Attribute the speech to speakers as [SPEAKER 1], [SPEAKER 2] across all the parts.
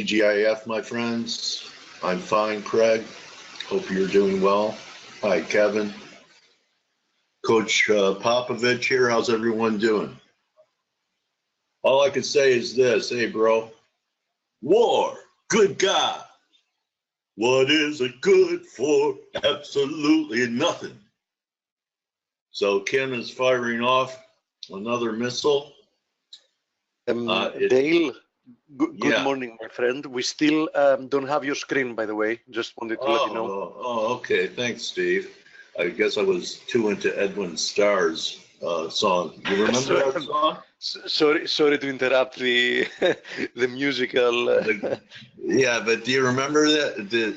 [SPEAKER 1] TGIF, my friends. I'm fine, Craig. Hope you're doing well. Hi, Kevin. Coach Popovich here. How's everyone doing? All I can say is this. Hey, bro. War. Good God. What is it good for? Absolutely nothing. So Ken is firing off another missile.
[SPEAKER 2] Dale, good morning, my friend. We still don't have your screen, by the way. Just wanted to let you know.
[SPEAKER 1] Oh, okay. Thanks, Steve. I guess I was too into Edwin Starr's song. You remember that song?
[SPEAKER 2] Sorry to interrupt the the musical.
[SPEAKER 1] Yeah, but do you remember that?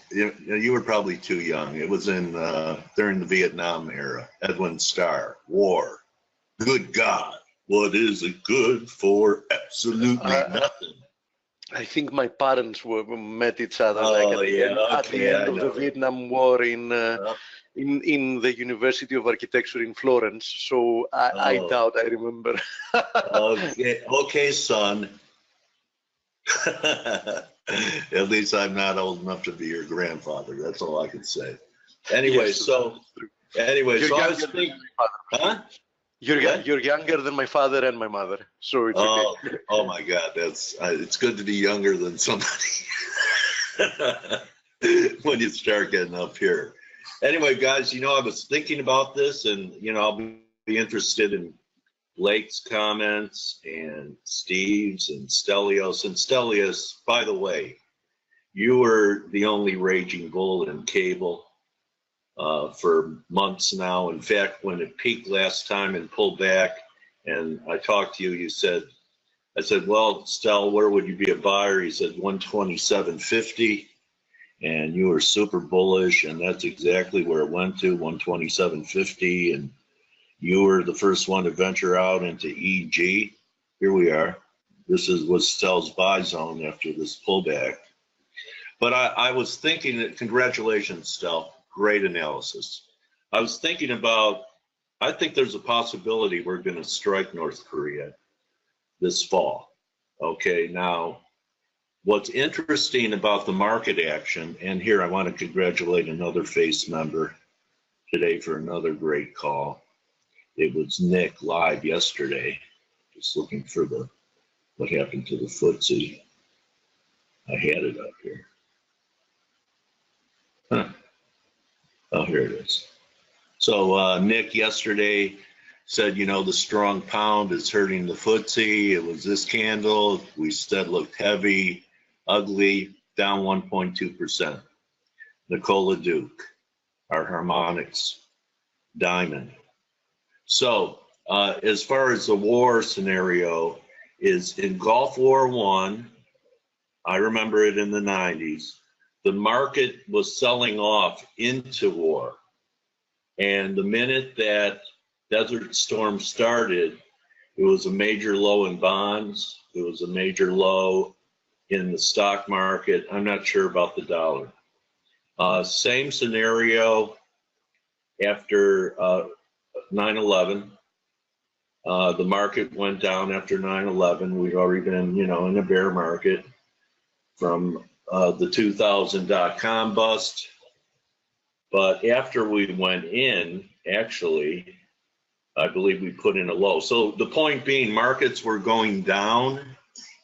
[SPEAKER 1] You were probably too young. It was in during the Vietnam era. Edwin Starr, War. Good God. What is it good for? Absolutely nothing.
[SPEAKER 2] I think my parents met each other at the end of the Vietnam War in the University of Architecture in Florence. So I doubt I remember.
[SPEAKER 1] Okay, son. At least I'm not old enough to be your grandfather. That's all I can say. Anyway,
[SPEAKER 2] yes,
[SPEAKER 1] so I was thinking, huh?
[SPEAKER 2] You're younger than my father and my mother, so it's okay.
[SPEAKER 1] Oh my God, it's good to be younger than somebody when you start getting up here. Anyway, guys, I was thinking about this, and I'll be interested in Blake's comments and Steve's and Stelios. And Stelios, by the way, you were the only raging bull in cable for months now. In fact, when it peaked last time and pulled back, and I talked to you, I said, well, Stel, where would you be a buyer? He said 127.50, and you were super bullish, and that's exactly where it went to, 127.50, and you were the first one to venture out into EG. Here we are. This was Stel's buy zone after this pullback. But I was thinking that, congratulations, Stel. Great analysis. I was thinking about, I think there's a possibility we're going to strike North Korea this fall. Okay, now, what's interesting about the market action, and here I want to congratulate another FACE member today for another great call. It was Nick live yesterday. Just looking for what happened to the FTSE. I had it up here. Huh. Oh, here it is. So Nick yesterday said, the strong pound is hurting the FTSE. It was this candle. We said looked heavy, ugly, down 1.2%. Nicola Duke, our harmonics diamond. So as far as the war scenario is in Gulf War I, I remember it in the 90s, the market was selling off into war. And the minute that Desert Storm started, it was a major low in bonds. It was a major low in the stock market. I'm not sure about the dollar. Same scenario after 9/11. The market went down after 9/11. We'd already been, in a bear market from the 2000 .com bust. But after we went in, actually, I believe we put in a low. So the point being, markets were going down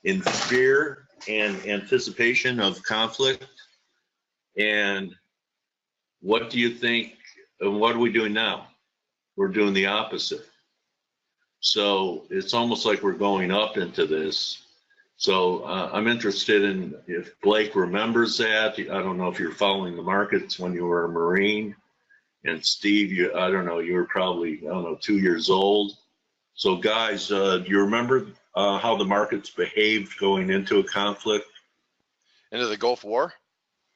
[SPEAKER 1] in fear and anticipation of conflict. And what do you think, and what are we doing now? We're doing the opposite. So it's almost like we're going up into this. So I'm interested in if Blake remembers that. I don't know if you're following the markets when you were a Marine. And Steve, I don't know, you were probably, 2 years old. So guys, do you remember how the markets behaved going into a conflict?
[SPEAKER 3] Into the Gulf War?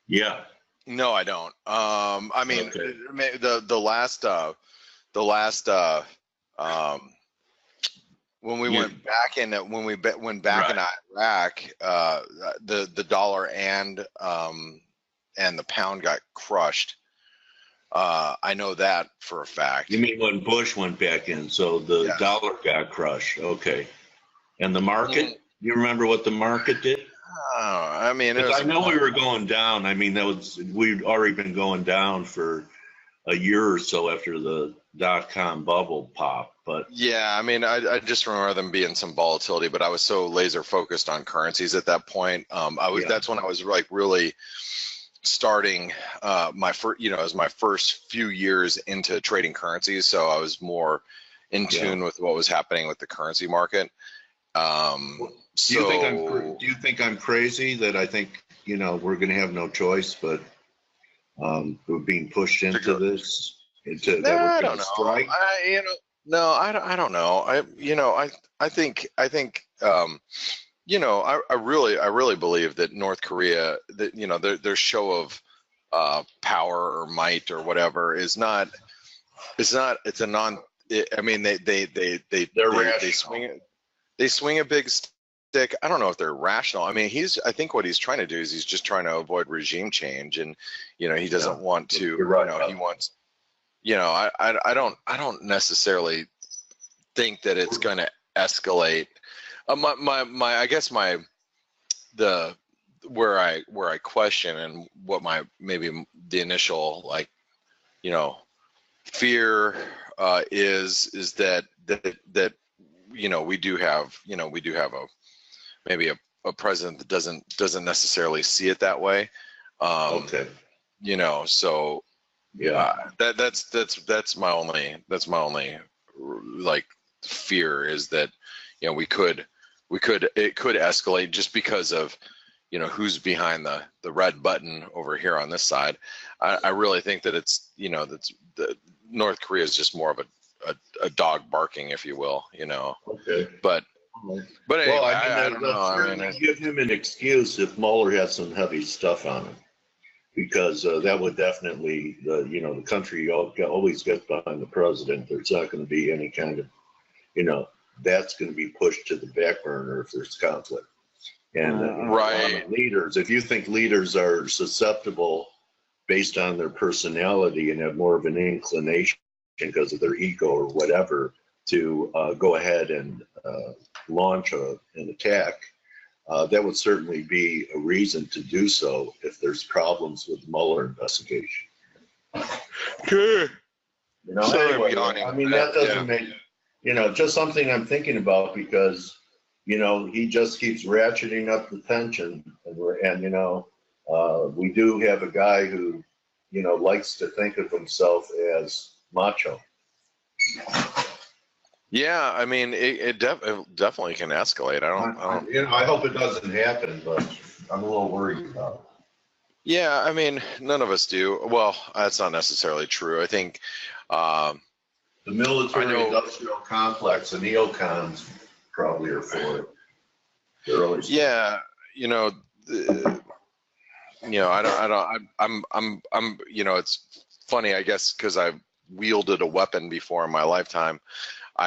[SPEAKER 1] Yeah.
[SPEAKER 3] No, I don't. I mean, okay. the last when we went back in in Iraq, the dollar and the pound got crushed. I know that for a fact.
[SPEAKER 1] You mean when Bush went back in, so the dollar got crushed? Okay. And the market? You remember what the market did?
[SPEAKER 3] I mean,
[SPEAKER 1] I know we were going down. I mean, we'd already been going down for a year or so after the .com bubble pop. But
[SPEAKER 3] yeah, I mean, I just remember them being some volatility, but I was so laser focused on currencies at that point. That's when I was like really starting my first, you know, as my first few years into trading currencies. So I was more in tune with what was happening with the currency market.
[SPEAKER 1] Do you think I'm crazy that I think, you know, we're going to have no choice but we're being pushed into this?
[SPEAKER 3] I don't know. Strike? I don't know. I think you know, I really believe that North Korea, that, you know, their show of power or might or whatever is not. It's a non. I mean, they swing a big stick. I don't know if they're rational. I mean, I think what he's trying to do is he's just trying to avoid regime change, and you know, he doesn't want to. Right, you know, he wants. You know, I don't necessarily think that it's going to escalate. Where I question, and what maybe the initial, like, you know, fear is that you know, we do have a president that doesn't necessarily see it that way. Okay. You know, so yeah, that's my only like fear, is that, you know, it could escalate just because of, you know, who's behind the red button over here on this side. I really think that it's, you know, North Korea is just more of a dog barking, if you will, you know. Okay. But anyway, well, I don't know. I mean,
[SPEAKER 1] give him an excuse if Mueller has some heavy stuff on him, because that would definitely, you know, the country always gets behind the president. There's not going to be any kind of, you know, that's going to be pushed to the back burner if there's conflict. And right, leaders, if you think leaders are susceptible based on their personality and have more of an inclination because of their ego or whatever to go ahead and launch an attack, that would certainly be a reason to do so if there's problems with the Mueller investigation.
[SPEAKER 3] Sure.
[SPEAKER 1] You know, anyway, I mean, that doesn't make, you know, just something I'm thinking about, because, you know, he just keeps ratcheting up the tension, and you know, we do have a guy who, you know, likes to think of himself as macho.
[SPEAKER 3] Yeah, I mean, it definitely can escalate. I don't.
[SPEAKER 1] You know, I hope it doesn't happen, but I'm a little worried about it.
[SPEAKER 3] Yeah, I mean, none of us do. Well, that's not necessarily true. I think
[SPEAKER 1] the military-industrial complex, the neocons, probably are for it.
[SPEAKER 3] Yeah, you know, I'm, you know, it's funny, I guess, because I've wielded a weapon before in my lifetime.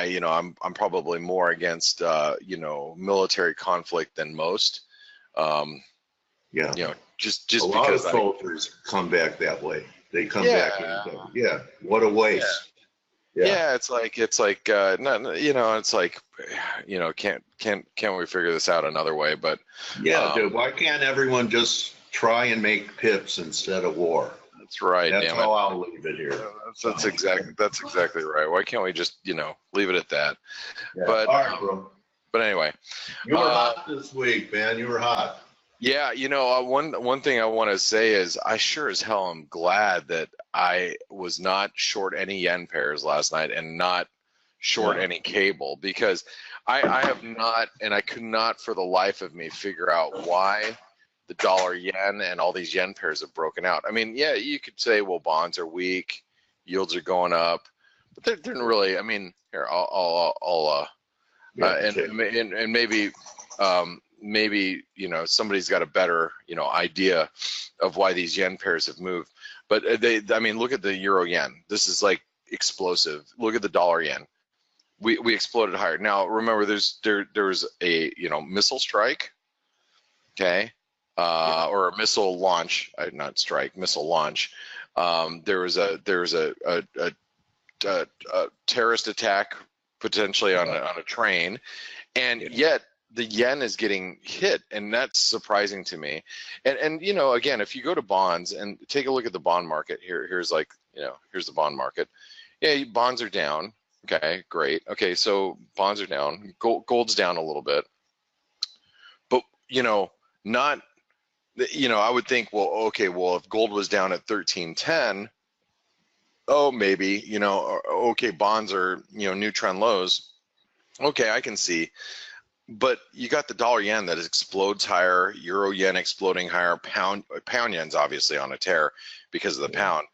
[SPEAKER 3] You know, I'm probably more against, you know, military conflict than most.
[SPEAKER 1] Yeah.
[SPEAKER 3] You know, just
[SPEAKER 1] a lot of soldiers come back that way. They come back. And, what a waste. Yeah, it's like no, you know, it's like, you know, can't we figure this out another way? But dude, why can't everyone just try and make pips instead of war?
[SPEAKER 3] That's right.
[SPEAKER 1] That's how I'll leave it here.
[SPEAKER 3] That's exactly right. Why can't we just, you know, leave it at that?
[SPEAKER 1] Yeah.
[SPEAKER 3] But
[SPEAKER 1] all right, bro.
[SPEAKER 3] But anyway,
[SPEAKER 1] you were hot this week, man. You were hot.
[SPEAKER 3] Yeah, you know, one thing I want to say is I sure as hell am glad that I was not short any yen pairs last night and not short any cable, because I have not, and I could not for the life of me figure out why the dollar yen and all these yen pairs have broken out. I mean, yeah, you could say, well, bonds are weak, yields are going up, but they didn't really. I mean, here and maybe, you know, somebody's got a better, you know, idea of why these yen pairs have moved. But I mean, look at the euro yen. This is like explosive. Look at the dollar yen. We exploded higher. Now remember, there was a, you know, missile strike, okay, or a missile launch, not strike, missile launch. There was a terrorist attack potentially on a train, and yet the yen is getting hit, and that's surprising to me. And you know, again, if you go to bonds and take a look at the bond market here, here's like, you know, here's the bond market. Yeah, bonds are down. Okay, great. Okay, so bonds are down. Gold's down a little bit, but you know, not. You know, I would think, well, okay, well, if gold was down at 1310, oh, maybe, you know, okay, bonds are, you know, new trend lows. Okay, I can see. But you got the dollar yen that explodes higher, euro yen exploding higher, pound yen's obviously on a tear because of the pound.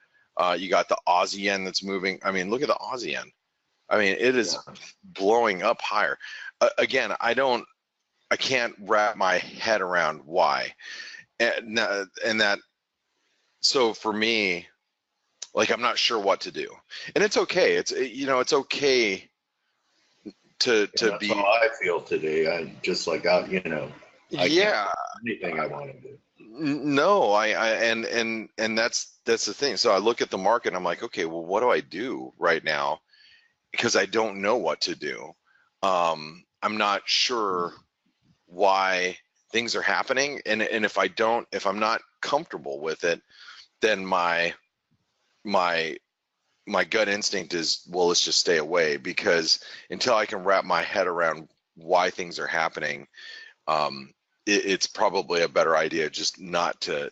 [SPEAKER 3] You got the Aussie yen that's moving. I mean, look at the Aussie yen. I mean, it is blowing up higher. Again, I can't wrap my head around why. And that, so for me, like, I'm not sure what to do, and it's okay. It's, you know, it's okay to
[SPEAKER 1] that's
[SPEAKER 3] be.
[SPEAKER 1] How I feel today. I just like, you know, I can't do anything I want to do.
[SPEAKER 3] No, and that's the thing. So I look at the market and I'm like, okay, well, what do I do right now? Because I don't know what to do. I'm not sure why things are happening, and if I'm not comfortable with it, then my gut instinct is, well, let's just stay away, because until I can wrap my head around why things are happening, it's probably a better idea just not to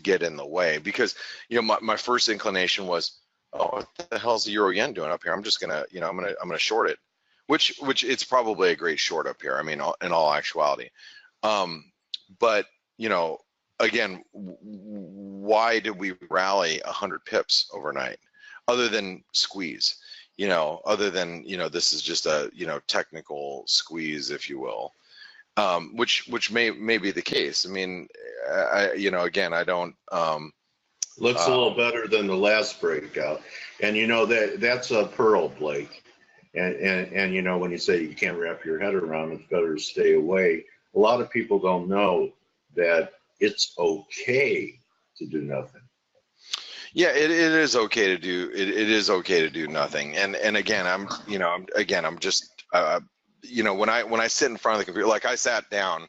[SPEAKER 3] get in the way. Because, you know, my first inclination was, oh, what the hell's the euro yen doing up here? I'm just gonna, you know, I'm gonna short it, which it's probably a great short up here. I mean, in all actuality. But, you know, again, why did we rally 100 pips overnight, other than squeeze? You know, other than, you know, this is just a, you know, technical squeeze, if you will, which may be the case. I mean, you know, again, I don't.
[SPEAKER 1] Looks a little better than the last breakout, and you know that's a pearl, Blake. And you know, when you say you can't wrap your head around, it's better to stay away. A lot of people don't know that it's okay to do nothing.
[SPEAKER 3] Yeah, it is okay to do. It is okay to do nothing. And again, I'm just, you know, when I sit in front of the computer, like I sat down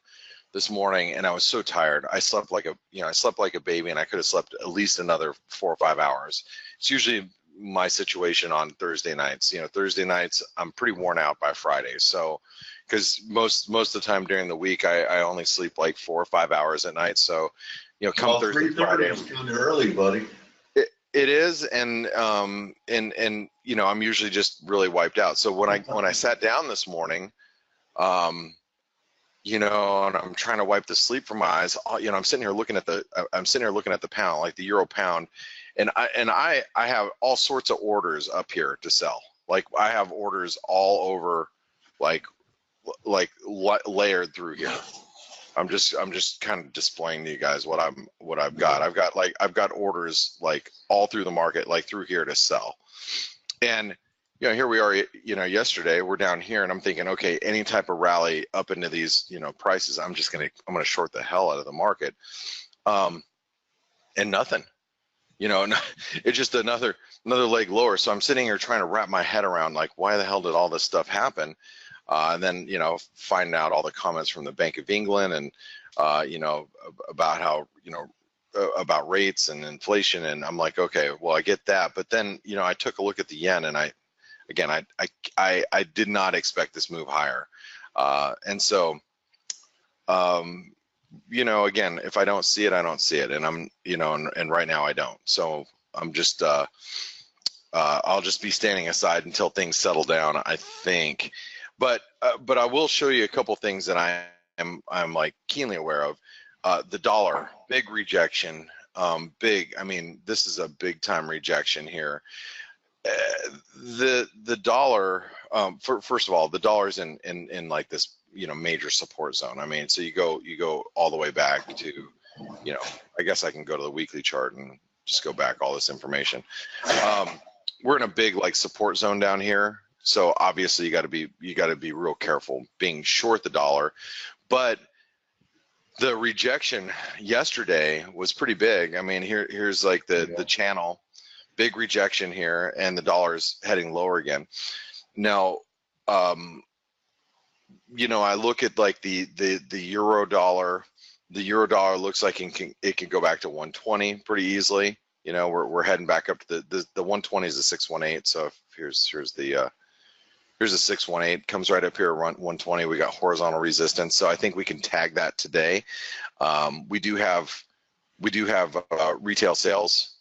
[SPEAKER 3] this morning and I was so tired. I slept like a baby, and I could have slept at least another 4 or 5 hours. It's usually my situation on Thursday nights. You know, Thursday nights I'm pretty worn out by Friday. So, because most of the time during the week I only sleep like 4 or 5 hours at night. So, you know, come Thursday, Friday,
[SPEAKER 1] it's kind of early, buddy.
[SPEAKER 3] It is, and you know, I'm usually just really wiped out. So when I sat down this morning, you know, and I'm trying to wipe the sleep from my eyes, you know, I'm sitting here looking at the pound, like the euro pound, and I have all sorts of orders up here to sell. Like, I have orders all over, like layered through here. I'm just kind of displaying to you guys what I've got. I've got orders like all through the market, like through here to sell. And, you know, here we are, you know, yesterday we're down here, and I'm thinking, okay, any type of rally up into these, you know, prices, I'm gonna short the hell out of the market. And nothing, you know, it's just another leg lower. So I'm sitting here trying to wrap my head around, like, why the hell did all this stuff happen? And then, you know, finding out all the comments from the Bank of England, and, you know, about how, you know, about rates and inflation. And I'm like, okay, well, I get that. But then, you know, I took a look at the yen, and I did not expect this move higher. And so, you know, again, if I don't see it, I don't see it. And I'm, you know, and right now I don't. So I'm just, I'll just be standing aside until things settle down, I think. But I will show you a couple things that I'm like keenly aware of. The dollar, big rejection, big. I mean, this is a big time rejection here. The dollar, first of all, the dollar's in like this, you know, major support zone. I mean, so you go all the way back to, you know, I guess I can go to the weekly chart and just go back all this information. We're in a big like support zone down here. So obviously you got to be real careful being short the dollar. But the rejection yesterday was pretty big. I mean, here's like the channel, big rejection here, and the dollar's heading lower again. Now, you know, I look at like the euro dollar. The euro dollar looks like it can go back to 120 pretty easily. You know, we're heading back up to the 120 is the 618. So if here's the 618, comes right up here around 120. We got horizontal resistance, so I think we can tag that today. We do have retail sales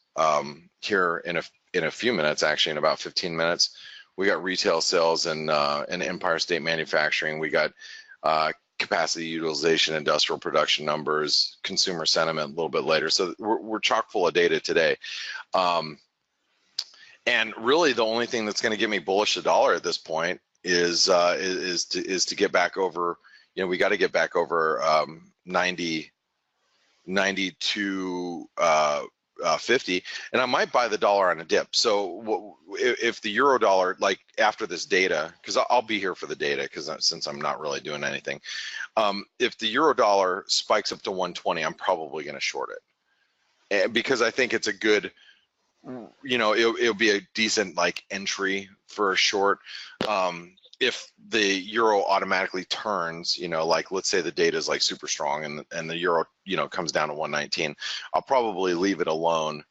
[SPEAKER 3] here in a few minutes, actually in about 15 minutes. We got retail sales in Empire State Manufacturing. We got capacity utilization, industrial production numbers, consumer sentiment a little bit later. So we're chock full of data today. And really, the only thing that's going to get me bullish the dollar at this point is to get back over. You know, we got to get back over 92.50, and I might buy the dollar on a dip. So if the euro dollar, like after this data, because I'll be here for the data, because since I'm not really doing anything, if the euro dollar spikes up to 120, I'm probably going to short it, because I think it's a good, you know, it'll be a decent like entry for a short. If the euro automatically turns, you know, like let's say the data is like super strong and the euro, you know, comes down to 119, I'll probably leave it alone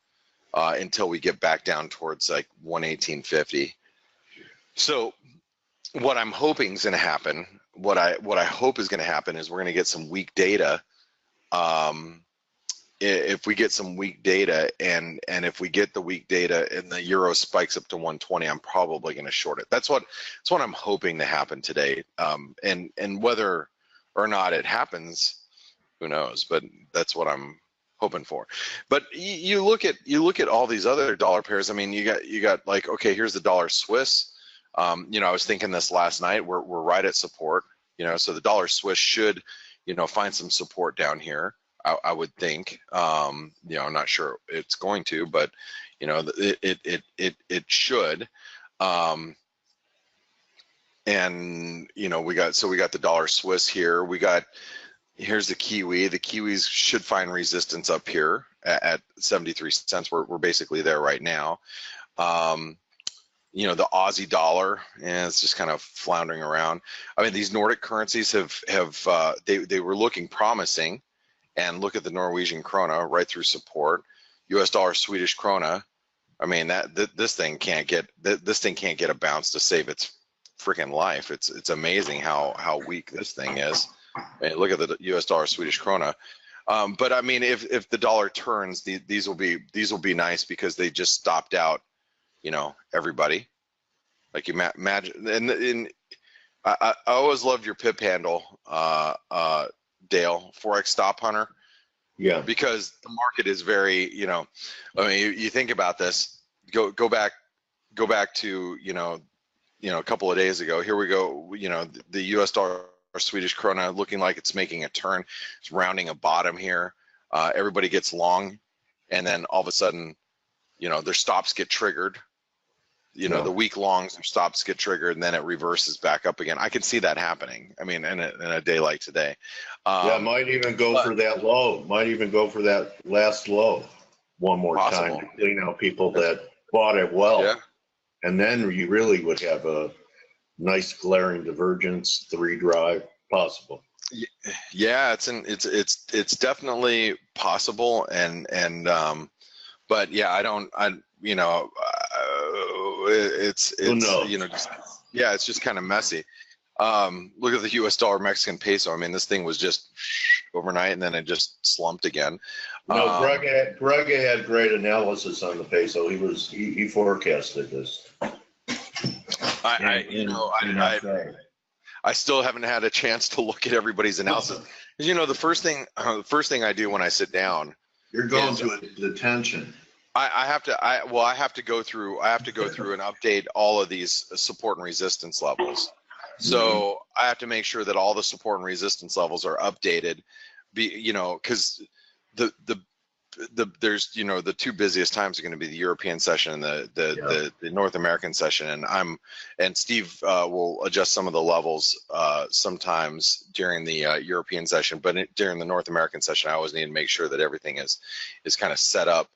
[SPEAKER 3] until we get back down towards like 118.50. So what I'm hoping is going to happen, what I hope is going to happen is we're going to get some weak data. If we get some weak data, and if we get the weak data and the euro spikes up to 120, I'm probably going to short it. That's what I'm hoping to happen today. And whether or not it happens, who knows? But that's what I'm hoping for. But you look at all these other dollar pairs. I mean, you got like, okay, here's the dollar Swiss. You know, I was thinking this last night. We're right at support. You know, so the dollar Swiss should, you know, find some support down here. I would think, you know, I'm not sure it's going to, but you know, it should. And you know, we got the dollar Swiss here. Here's the Kiwi. The Kiwis should find resistance up here at 73 cents. We're basically there right now. You know, the Aussie dollar, and it's just kind of floundering around. I mean, these Nordic currencies they were looking promising. And look at the Norwegian krona right through support. U.S. dollar, Swedish krona. I mean, this thing can't get a bounce to save its freaking life. It's amazing how weak this thing is. I mean, look at the U.S. dollar, Swedish krona. But I mean, if the dollar turns, these will be nice because they just stopped out, you know, everybody. Like you imagine, and I always loved your pip handle. Dale, Forex Stop Hunter.
[SPEAKER 1] Yeah.
[SPEAKER 3] Because the market is very, you know, I mean, you think about this. Go back to, you know, a couple of days ago. Here we go. You know, the U.S. dollar, Swedish krona, looking like it's making a turn. It's rounding a bottom here. Everybody gets long, and then all of a sudden, you know, their stops get triggered. You know, the weak longs, their stops get triggered, and then it reverses back up again. I can see that happening. I mean, in a day like today.
[SPEAKER 1] Yeah, might even go for that low. Might even go for that last low one more time to clean out people that bought it well.
[SPEAKER 3] Yeah.
[SPEAKER 1] And then you really would have a nice glaring divergence, 3 drive possible.
[SPEAKER 3] Yeah, it's definitely possible, and but yeah, you know, it's you know, yeah, it's just kind of messy. Look at the U.S. dollar, Mexican peso. I mean, this thing was just overnight, and then it just slumped again.
[SPEAKER 1] No, Greg had great analysis on the peso. He forecasted this.
[SPEAKER 3] I still haven't had a chance to look at everybody's analysis. You know, the first thing I do when I sit down.
[SPEAKER 1] You're going to the tension.
[SPEAKER 3] I have to go through and update all of these support and resistance levels. So I have to make sure that all the support and resistance levels are updated. You know, because there's, you know, the 2 busiest times are going to be the European session and the North American session, and Steve will adjust some of the levels sometimes during the European session, but during the North American session, I always need to make sure that everything is kind of set up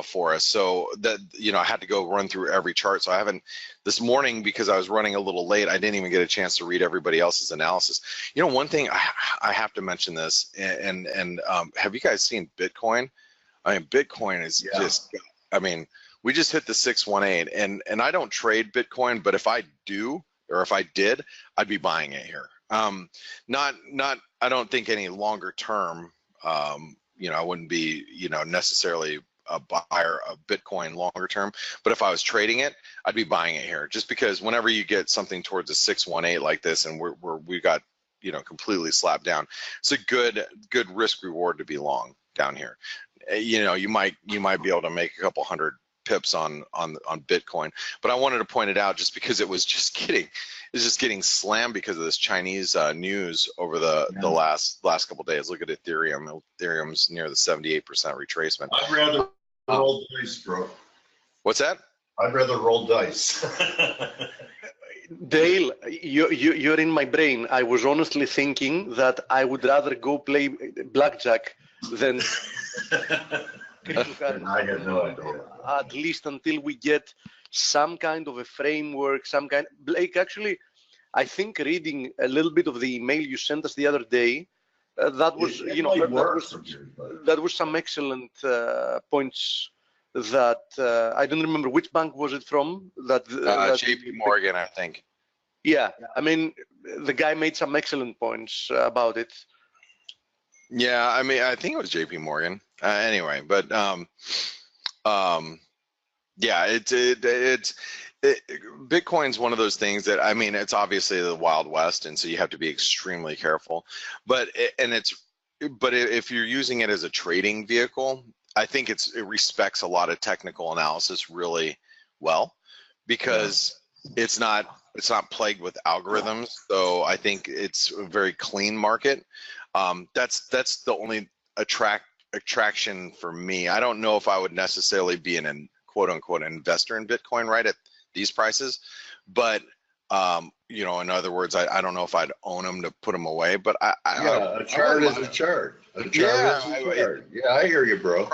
[SPEAKER 3] for us. So that, you know, I had to go run through every chart. So I haven't, this morning, because I was running a little late, I didn't even get a chance to read everybody else's analysis. You know, one thing I have to mention this, and have you guys seen Bitcoin? I mean, Bitcoin is just, I mean, we just hit the 618, and I don't trade Bitcoin, but if I do, or if I did, I'd be buying it here. Not, I don't think any longer term, you know, I wouldn't be, you know, necessarily a buyer of Bitcoin longer term, but if I was trading it, I'd be buying it here, just because whenever you get something towards a 618 like this, and we got, you know, completely slapped down, it's a good risk reward to be long down here. You know, you might be able to make a couple hundred pips on Bitcoin, but I wanted to point it out just because it was just getting slammed because of this Chinese news over the last couple days. Look at Ethereum. Ethereum's near the 78% retracement.
[SPEAKER 1] I'd rather roll dice, bro.
[SPEAKER 3] What's that?
[SPEAKER 1] I'd rather roll dice.
[SPEAKER 2] Dale, you're in my brain. I was honestly thinking that I would rather go play blackjack than
[SPEAKER 1] I had no idea.
[SPEAKER 2] At least until we get some kind of a framework, Blake, actually, I think reading a little bit of the email you sent us the other day, that was, you know, that was some excellent points that I don't remember which bank was it from. That
[SPEAKER 3] JP Morgan, I think.
[SPEAKER 2] Yeah, I mean, the guy made some excellent points about it.
[SPEAKER 3] Yeah, I mean, I think it was JP Morgan. Anyway, but yeah, Bitcoin's one of those things that, I mean, it's obviously the Wild West, and so you have to be extremely careful. But if you're using it as a trading vehicle, I think it respects a lot of technical analysis really well, because it's not plagued with algorithms. So I think it's a very clean market. That's the only attraction for me. I don't know if I would necessarily be an quote unquote investor in Bitcoin right at these prices, but you know, in other words, I don't know if I'd own them to put them away. But
[SPEAKER 1] a chart is a chart. A chart is a chart. Yeah, I hear you, bro.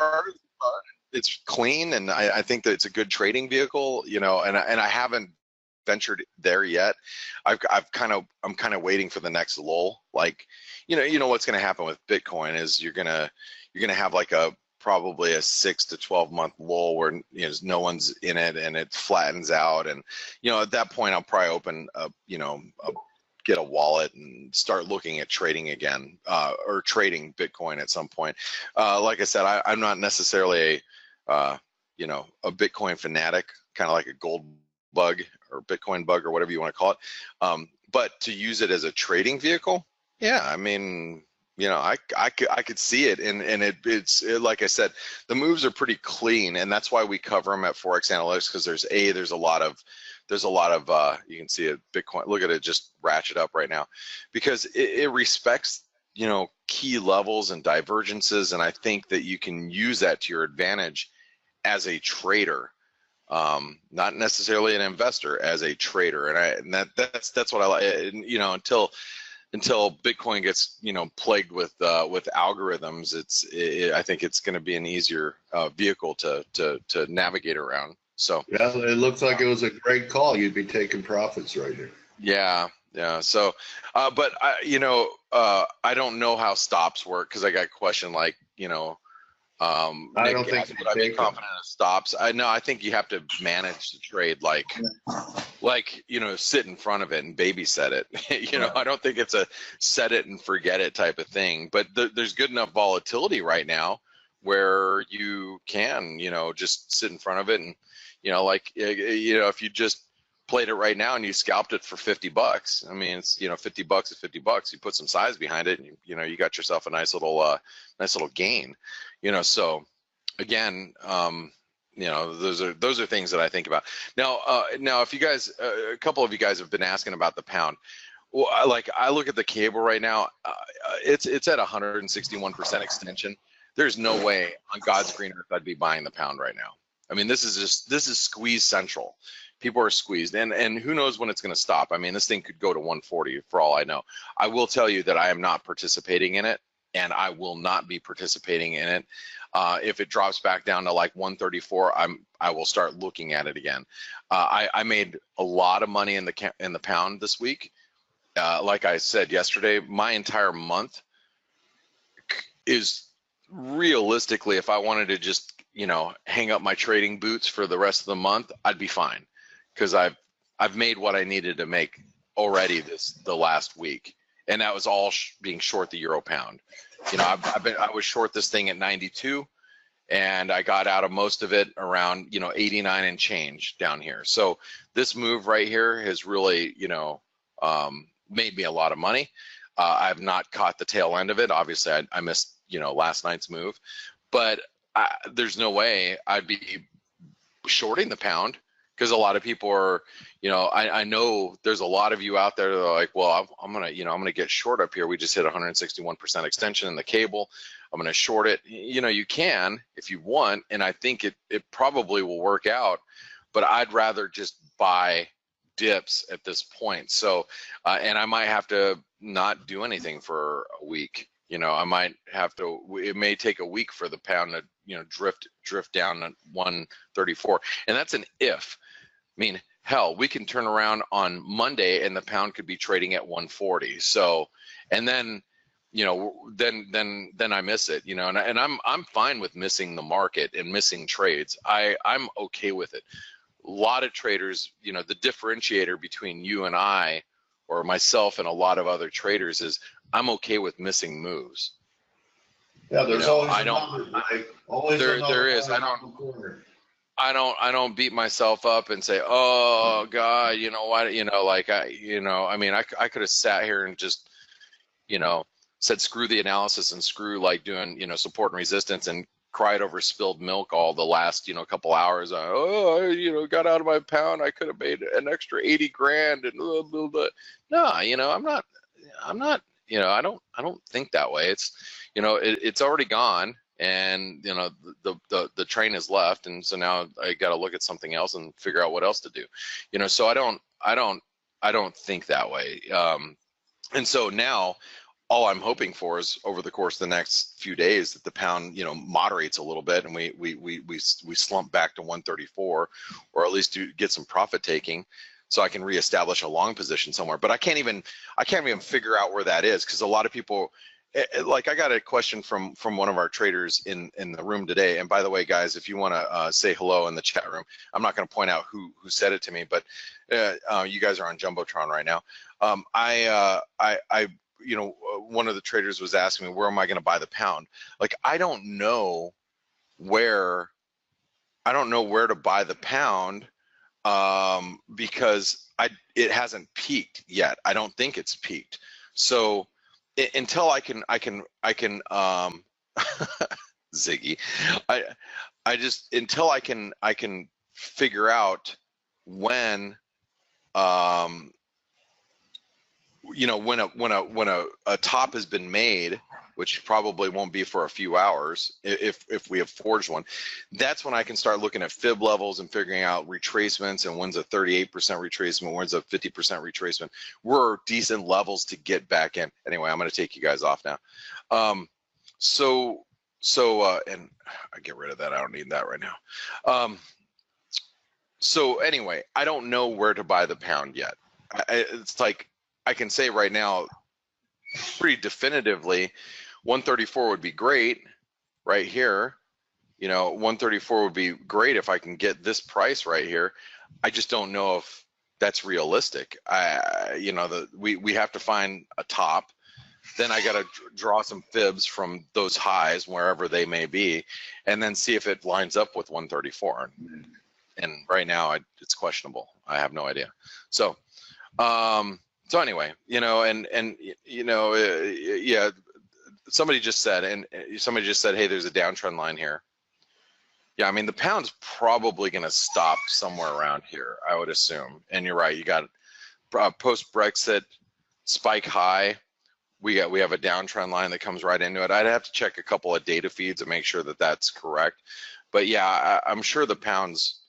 [SPEAKER 3] It's clean, and I think that it's a good trading vehicle. You know, and I haven't ventured there yet. I'm kind of waiting for the next lull. Like, you know what's going to happen with Bitcoin is you're gonna have like probably a 6 to 12 month lull where, you know, no one's in it and it flattens out, and, you know, at that point I'll probably open up, you know, get a wallet and start looking at trading again, or trading Bitcoin at some point. Like I said, I'm not necessarily you know, a Bitcoin fanatic, kind of like a gold bug or Bitcoin bug or whatever you want to call it. But to use it as a trading vehicle, yeah, I mean, you know, I could see it, and it's like I said, the moves are pretty clean, and that's why we cover them at ForexAnalytix, because there's a lot of you can see it, Bitcoin, look at it, just ratchet up right now, because it respects, you know, key levels and divergences, and I think that you can use that to your advantage as a trader, not necessarily an investor, as a trader, and that's what I like. You know, until Bitcoin gets, you know, plagued with algorithms, I think it's going to be an easier vehicle to navigate around. So
[SPEAKER 1] yeah, it looks like it was a great call. You'd be taking profits right here.
[SPEAKER 3] Yeah. So, but you know, I don't know how stops work, because I got questioned, like, you know,
[SPEAKER 1] I don't think
[SPEAKER 3] would I be confident in stops? I think you have to manage the trade, like, you know, sit in front of it and babysit it. You know, I don't think it's a set it and forget it type of thing, but there's good enough volatility right now where you can, you know, just sit in front of it, and, you know, like, you know, if you just played it right now and you scalped it for $50, I mean, it's, you know, $50 is $50. You put some size behind it, and you know, you got yourself a nice little gain. You know, so again, you know, those are things that I think about. Now, if you guys, a couple of you guys have been asking about the pound. Well, I look at the cable right now. It's at 161% extension. There's no way on God's green earth I'd be buying the pound right now. I mean, this is squeeze central. People are squeezed, and who knows when it's going to stop. I mean, this thing could go to 140 for all I know. I will tell you that I am not participating in it, and I will not be participating in it. If it drops back down to like 134, I will start looking at it again. I made a lot of money in the pound this week. Like I said yesterday, my entire month is realistically, if I wanted to just, you know, hang up my trading boots for the rest of the month, I'd be fine, because I've made what I needed to make already the last week, and that was all being short the euro pound. You know, I was short this thing at 92, and I got out of most of it around, you know, 89 and change down here. So this move right here has really, you know, made me a lot of money. I've not caught the tail end of it. Obviously, I missed, you know, last night's move, but there's no way I'd be shorting the pound, because a lot of people are, you know, I know there's a lot of you out there that are like, well, I'm gonna get short up here. We just hit 161% extension in the cable. I'm gonna short it. You know, you can if you want, and I think it probably will work out, but I'd rather just buy dips at this point. So, and I might have to not do anything for a week. You know, I might have to, it may take a week for the pound to, you know, drift down to 134. And that's an if. I mean, hell, we can turn around on Monday and the pound could be trading at 140. So, and then, you know, then I miss it, you know, and I'm fine with missing the market and missing trades. I'm okay with it. A lot of traders, you know, the differentiator between you and I, or myself and a lot of other traders, is I'm okay with missing moves.
[SPEAKER 1] Yeah, there's, you know, always
[SPEAKER 3] I don't beat myself up and say, oh God, you know what, you know, like I mean, I could have sat here and just, you know, said screw the analysis and screw like doing, you know, support and resistance, and cried over spilled milk all the last, you know, couple hours. You know, got out of my pound, I could have made an extra 80 grand and blah, blah, blah. No, you know, I'm not, you know, I don't think that way. It's, you know, it's already gone, and, you know, the train has left, and so now I got to look at something else and figure out what else to do, you know. So I don't think that way. And so now all I'm hoping for is over the course of the next few days that the pound, you know, moderates a little bit, and we slump back to 134, or at least get some profit taking, so I can reestablish a long position somewhere. But I can't even figure out where that is, because a lot of people, like, I got a question from one of our traders in the room today. And by the way, guys, if you want to say hello in the chat room, I'm not going to point out who said it to me, but you guys are on Jumbotron right now. You know, one of the traders was asking me, where am I going to buy the pound? Like, I don't know where to buy the pound, because it hasn't peaked yet. I don't think it's peaked. So until I can Ziggy, until I can figure out when, you know, when a top has been made, which probably won't be for a few hours if we have forged one, that's when I can start looking at fib levels and figuring out retracements, and when's a 38% retracement, when's a 50% retracement. We're decent levels to get back in. Anyway, I'm going to take you guys off now. So and I get rid of that. I don't need that right now. So anyway, I don't know where to buy the pound yet. It's like, I can say right now pretty definitively 134 would be great right here. You know, 134 would be great if I can get this price right here. I just don't know if that's realistic. You know, we have to find a top. Then I got to draw some fibs from those highs, wherever they may be, and then see if it lines up with 134. And right now it's questionable. I have no idea. So, so anyway, you know, and you know, yeah, somebody just said, hey, there's a downtrend line here. Yeah, I mean, the pound's probably going to stop somewhere around here, I would assume. And you're right, you got post-Brexit spike high. We have a downtrend line that comes right into it. I'd have to check a couple of data feeds and make sure that that's correct. But yeah, I'm sure the pound's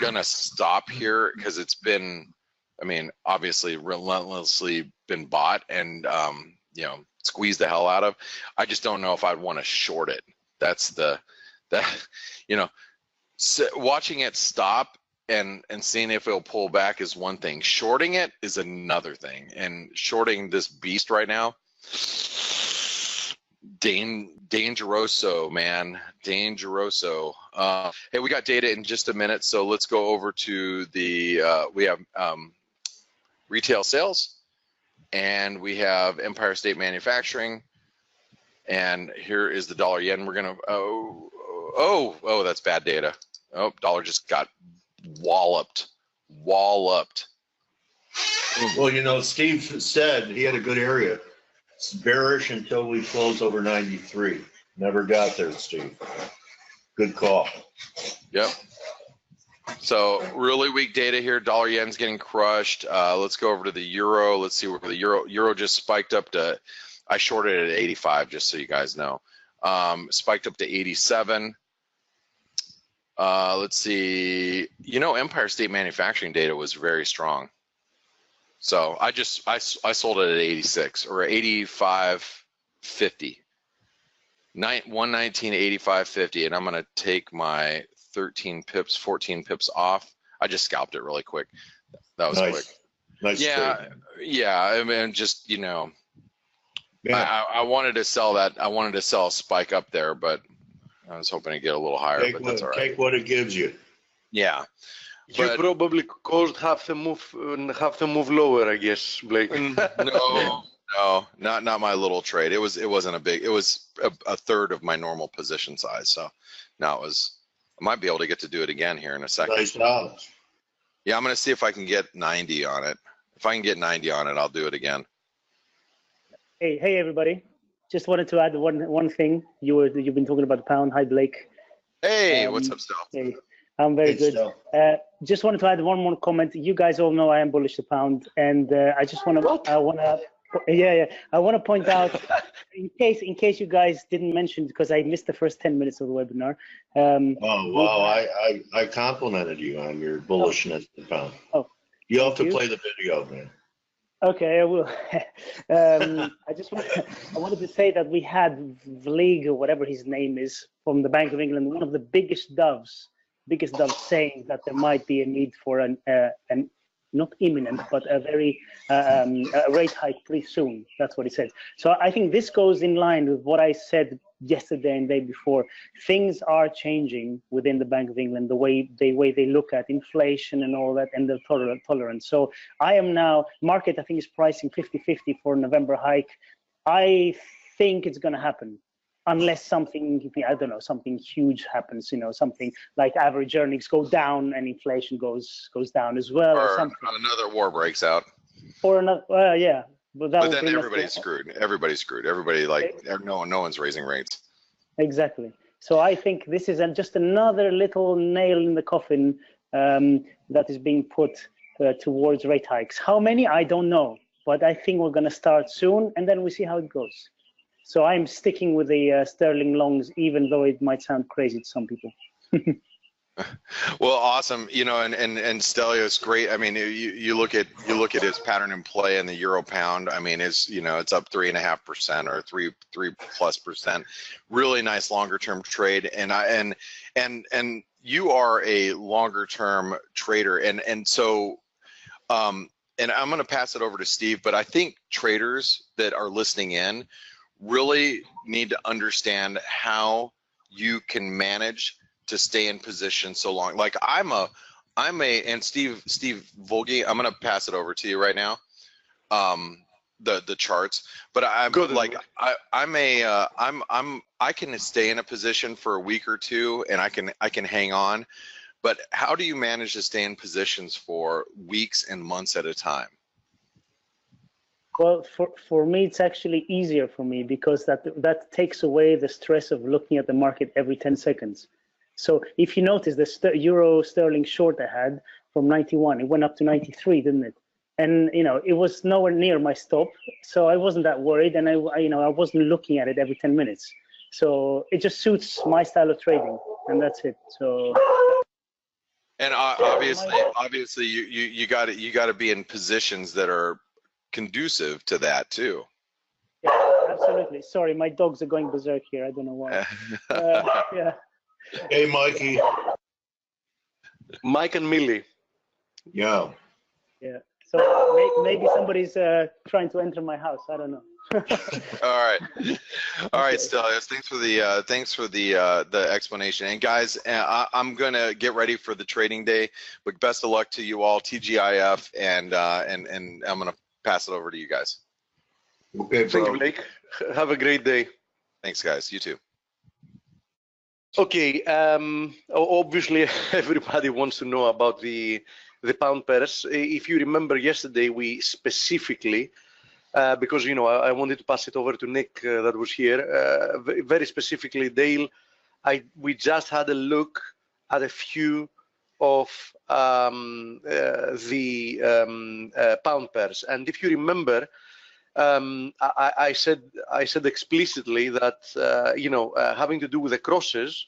[SPEAKER 3] going to stop here, because it's been, I mean, obviously relentlessly been bought, and you know, squeeze the hell out of. I just don't know if I'd want to short it. That's you know, watching it stop and seeing if it'll pull back is one thing. Shorting it is another thing. And shorting this beast right now, dangeroso, man, dangeroso. Hey, we got data in just a minute, so let's go over to the, we have retail sales, and we have Empire State Manufacturing, and here is the dollar yen. We're gonna, oh, that's bad data. Oh, dollar just got walloped. Well,
[SPEAKER 1] you know, Steve said he had a good area. It's bearish until we close over 93. Never got there, Steve. Good call.
[SPEAKER 3] Yep. So really weak data here. Dollar yen's getting crushed. Let's go over to the euro. Let's see where the euro just spiked up to, I shorted it at 85, just so you guys know. Spiked up to 87. Let's see. You know, Empire State Manufacturing data was very strong. So I sold it at 86 or 85.50. 119.85.50, and I'm gonna take my 13 pips, 14 pips off. I just scalped it really quick. That was
[SPEAKER 1] nice.
[SPEAKER 3] Quick.
[SPEAKER 1] Nice.
[SPEAKER 3] Yeah, trade. Yeah. I mean, just, you know, yeah. I wanted to sell that. I wanted to sell a spike up there, but I was hoping to get a little higher. But that's all right.
[SPEAKER 1] Take what it gives you.
[SPEAKER 3] Yeah.
[SPEAKER 2] You probably caused half the move lower, I guess, Blake.
[SPEAKER 3] No, not my little trade. It wasn't a big. It was a third of my normal position size. So now it was. I might be able to get to do it again here in a second.
[SPEAKER 1] Nice dollars.
[SPEAKER 3] Yeah, I'm gonna see if I can get 90 on it. If I can get 90 on it, I'll do it again.
[SPEAKER 4] Hey, everybody! Just wanted to add one thing. You've been talking about the pound. Hi, Blake.
[SPEAKER 3] Hey, what's up, Stel?
[SPEAKER 4] Hey, I'm very good. Just wanted to add one more comment. You guys all know I am bullish the pound, and I just want to. I want to point out, in case you guys didn't mention, because I missed the first 10 minutes of the webinar.
[SPEAKER 1] I complimented you on your bullishness of the pound. Oh, you have to play the video, man.
[SPEAKER 4] Okay, I will. I wanted to say that we had Vlig, or whatever his name is, from the Bank of England, one of the biggest doves saying that there might be a need for an not imminent, but a very rate hike pretty soon. That's what he said. So I think this goes in line with what I said yesterday and the day before. Things are changing within the Bank of England, the way they look at inflation and all that, and the tolerance. So I am now, market I think is pricing 50-50 for November hike. I think it's going to happen. Unless something, I don't know, something huge happens, you know, something like average earnings go down and inflation goes down as well, or something.
[SPEAKER 3] Another war breaks out.
[SPEAKER 4] Or another, yeah. But
[SPEAKER 3] then everybody's screwed. Everybody's screwed. Everybody, like, no one's raising rates.
[SPEAKER 4] Exactly. So I think this is just another little nail in the coffin that is being put towards rate hikes. How many? I don't know. But I think we're going to start soon, and then we see how it goes. So I'm sticking with the sterling longs, even though it might sound crazy to some people.
[SPEAKER 3] Well, awesome. You know, and Stelios, great. I mean, you look at his pattern in play in the euro pound. I mean, it's up 3.5% or 3+%. Really nice longer term trade. And you are a longer term trader, and so. And I'm going to pass it over to Steve, but I think traders that are listening in really need to understand how you can manage to stay in position so long. Like and Steve Volge, I'm going to pass it over to you right now. The charts, but I'm good. Like I can stay in a position for a week or two, and I can hang on. But how do you manage to stay in positions for weeks and months at a time?
[SPEAKER 4] Well, for me, it's actually easier for me because that takes away the stress of looking at the market every 10 seconds. So if you notice the euro sterling short I had from 91, it went up to 93, didn't it? And it was nowhere near my stop, so I wasn't that worried, and I wasn't looking at it every 10 minutes. So it just suits my style of trading, and that's it. So.
[SPEAKER 3] And obviously, you got to be in positions that are conducive to that too.
[SPEAKER 4] Yeah, absolutely. Sorry, my dogs are going berserk here. I don't know why. Yeah.
[SPEAKER 1] Hey, Mikey.
[SPEAKER 2] Mike and Millie.
[SPEAKER 1] Yeah.
[SPEAKER 4] Yeah. So maybe somebody's trying to enter my house. I don't know.
[SPEAKER 3] All right, Stelios. Thanks for the explanation. And guys, I'm gonna get ready for the trading day. But best of luck to you all, TGIF, and I'm gonna pass it over to you guys.
[SPEAKER 1] Okay,
[SPEAKER 2] Thank you, Blake. Have a great day.
[SPEAKER 3] Thanks, guys. You too.
[SPEAKER 2] Okay. Obviously, everybody wants to know about the pound pairs. If you remember yesterday, we specifically. Because I wanted to pass it over to Nick that was here. Very specifically, Dale, we just had a look at a few of the pound pairs, and if you remember, I said explicitly that having to do with the crosses,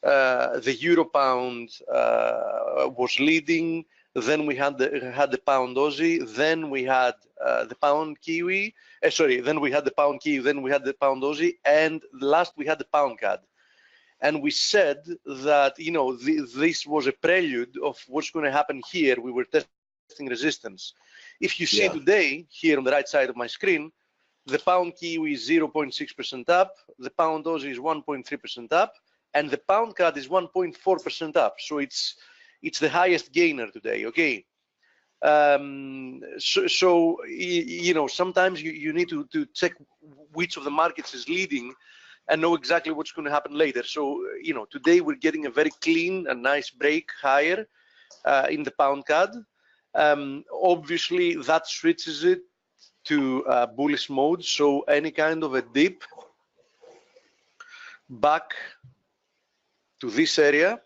[SPEAKER 2] the euro pound was leading. Then we had the pound Aussie. Then we had the pound Kiwi. Then we had the pound Kiwi. Then we had the pound Aussie. And last we had the pound CAD. And we said that this was a prelude of what's going to happen here. We were testing resistance. If you see today here on the right side of my screen, the pound Kiwi is 0.6% up. The pound Aussie is 1.3% up, and the pound CAD is 1.4% up. So it's the highest gainer today, okay? Sometimes you need to check which of the markets is leading and know exactly what's going to happen later. So, today we're getting a very clean and nice break higher in the pound CAD. Obviously, that switches it to bullish mode. So any kind of a dip back to this area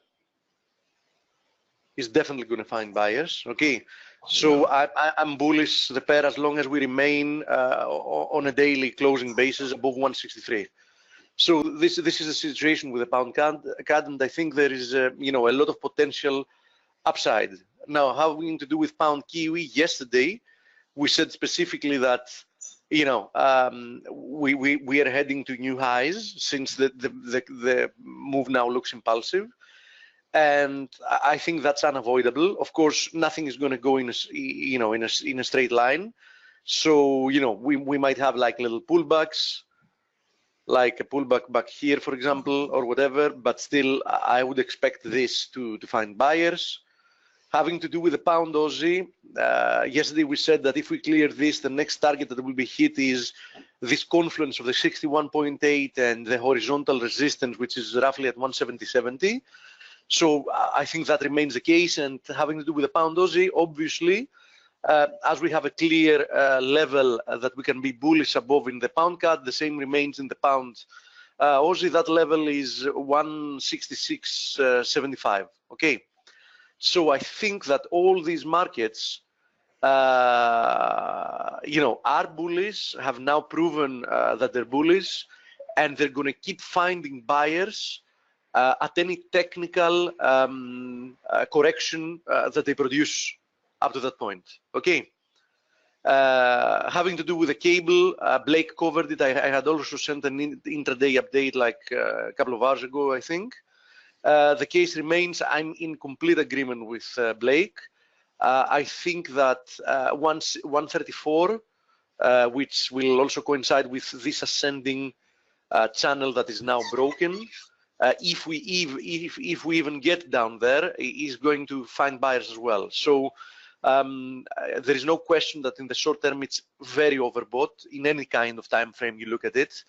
[SPEAKER 2] is definitely going to find buyers. Okay, so I'm bullish the pair as long as we remain on a daily closing basis above 163. So this is the situation with the pound CAD, and I think there is a lot of potential upside. Now, having to do with pound Kiwi, yesterday we said specifically that we are heading to new highs since the move now looks impulsive. And I think that's unavoidable. Of course, nothing is going to go in a straight line. So we might have like little pullbacks, like a pullback back here, for example, or whatever. But still, I would expect this to find buyers. Having to do with the pound Aussie, yesterday we said that if we clear this, the next target that will be hit is this confluence of the 61.8 and the horizontal resistance, which is roughly at 170.70. So I think that remains the case. And having to do with the pound Aussie, obviously, as we have a clear level that we can be bullish above in the pound CAD, the same remains in the pound Aussie. That level is 166.75. Okay. So I think that all these markets, are bullish, have now proven that they're bullish, and they're going to keep finding buyers at any technical correction that they produce up to that point. Okay. Having to do with the cable, Blake covered it. I had also sent an intraday update like a couple of hours ago, I think. The case remains. I'm in complete agreement with Blake. I think that 134, which will also coincide with this ascending channel that is now broken, if we even get down there, is going to find buyers as well. So there is no question that in the short term it's very overbought in any kind of time frame you look at it,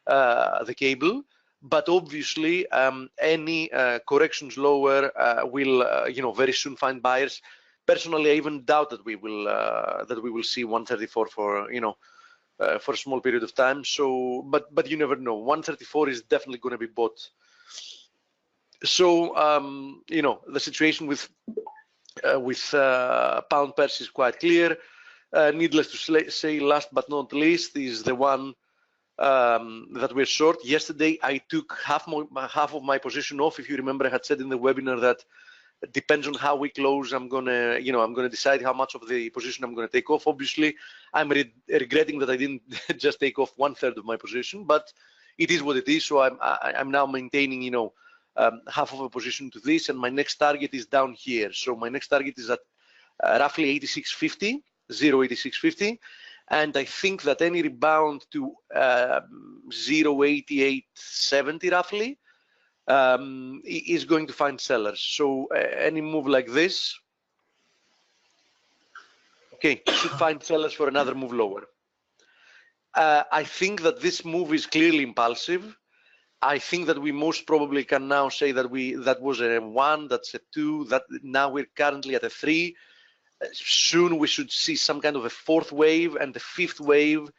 [SPEAKER 2] the cable. But obviously, any corrections lower will, very soon find buyers. Personally, I even doubt that we will see 134 for a small period of time. So, but you never know. 134 is definitely going to be bought. So, the situation with pound pairs is quite clear. Needless to say, last but not least, is the one that we're short. Yesterday, I took half of my position off. If you remember, I had said in the webinar that Depends on how we close. I'm gonna decide how much of the position I'm gonna take off. Obviously, I'm regretting that I didn't just take off 1/3 of my position, but it is what it is. So I'm now maintaining, half of a position to this, and my next target is down here. So my next target is at roughly 86.50, 0.8650, and I think that any rebound to 0.8870 roughly is going to find sellers. So any move like this, okay, should find sellers for another move lower. I think that this move is clearly impulsive. I think that we most probably can now say that that was a 1, that's a 2, that now we're currently at a 3. Soon we should see some kind of a 4th wave and the 5th wave,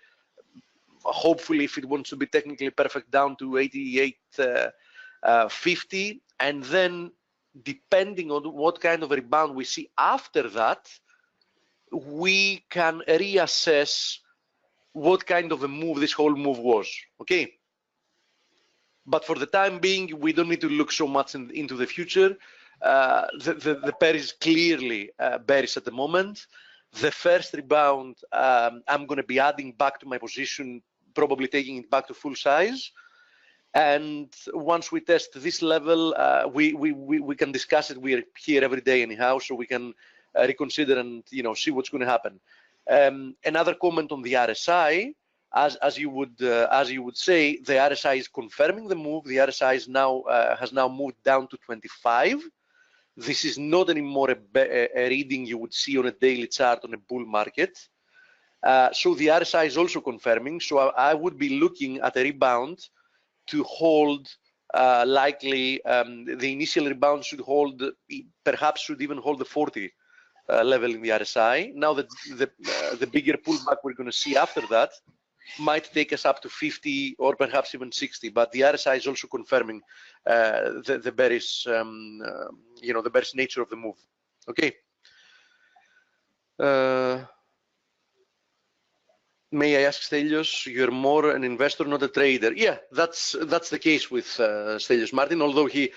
[SPEAKER 2] hopefully, if it wants to be technically perfect, down to 88.50, and then depending on what kind of a rebound we see after that, we can reassess what kind of a move this whole move was. Okay, but for the time being, we don't need to look so much into the future. The pair is clearly bearish at the moment. The first rebound, I'm going to be adding back to my position, probably taking it back to full size. And once we test this level, we can discuss it. We're here every day anyhow, so we can reconsider and see what's going to happen. Another comment on the RSI, as you would say, the RSI is confirming the move. The RSI is now has now moved down to 25. This is not anymore a reading you would see on a daily chart on a bull market. So the RSI is also confirming. So I would be looking at a rebound to hold, likely the initial rebound should hold, perhaps should even hold the 40 level in the RSI. Now the bigger pullback we're going to see after that might take us up to 50 or perhaps even 60, but the RSI is also confirming the bearish, the bearish nature of the move. Okay. May I ask Stelios, you're more an investor, not a trader? Yeah, that's the case with Stelios Martin, although he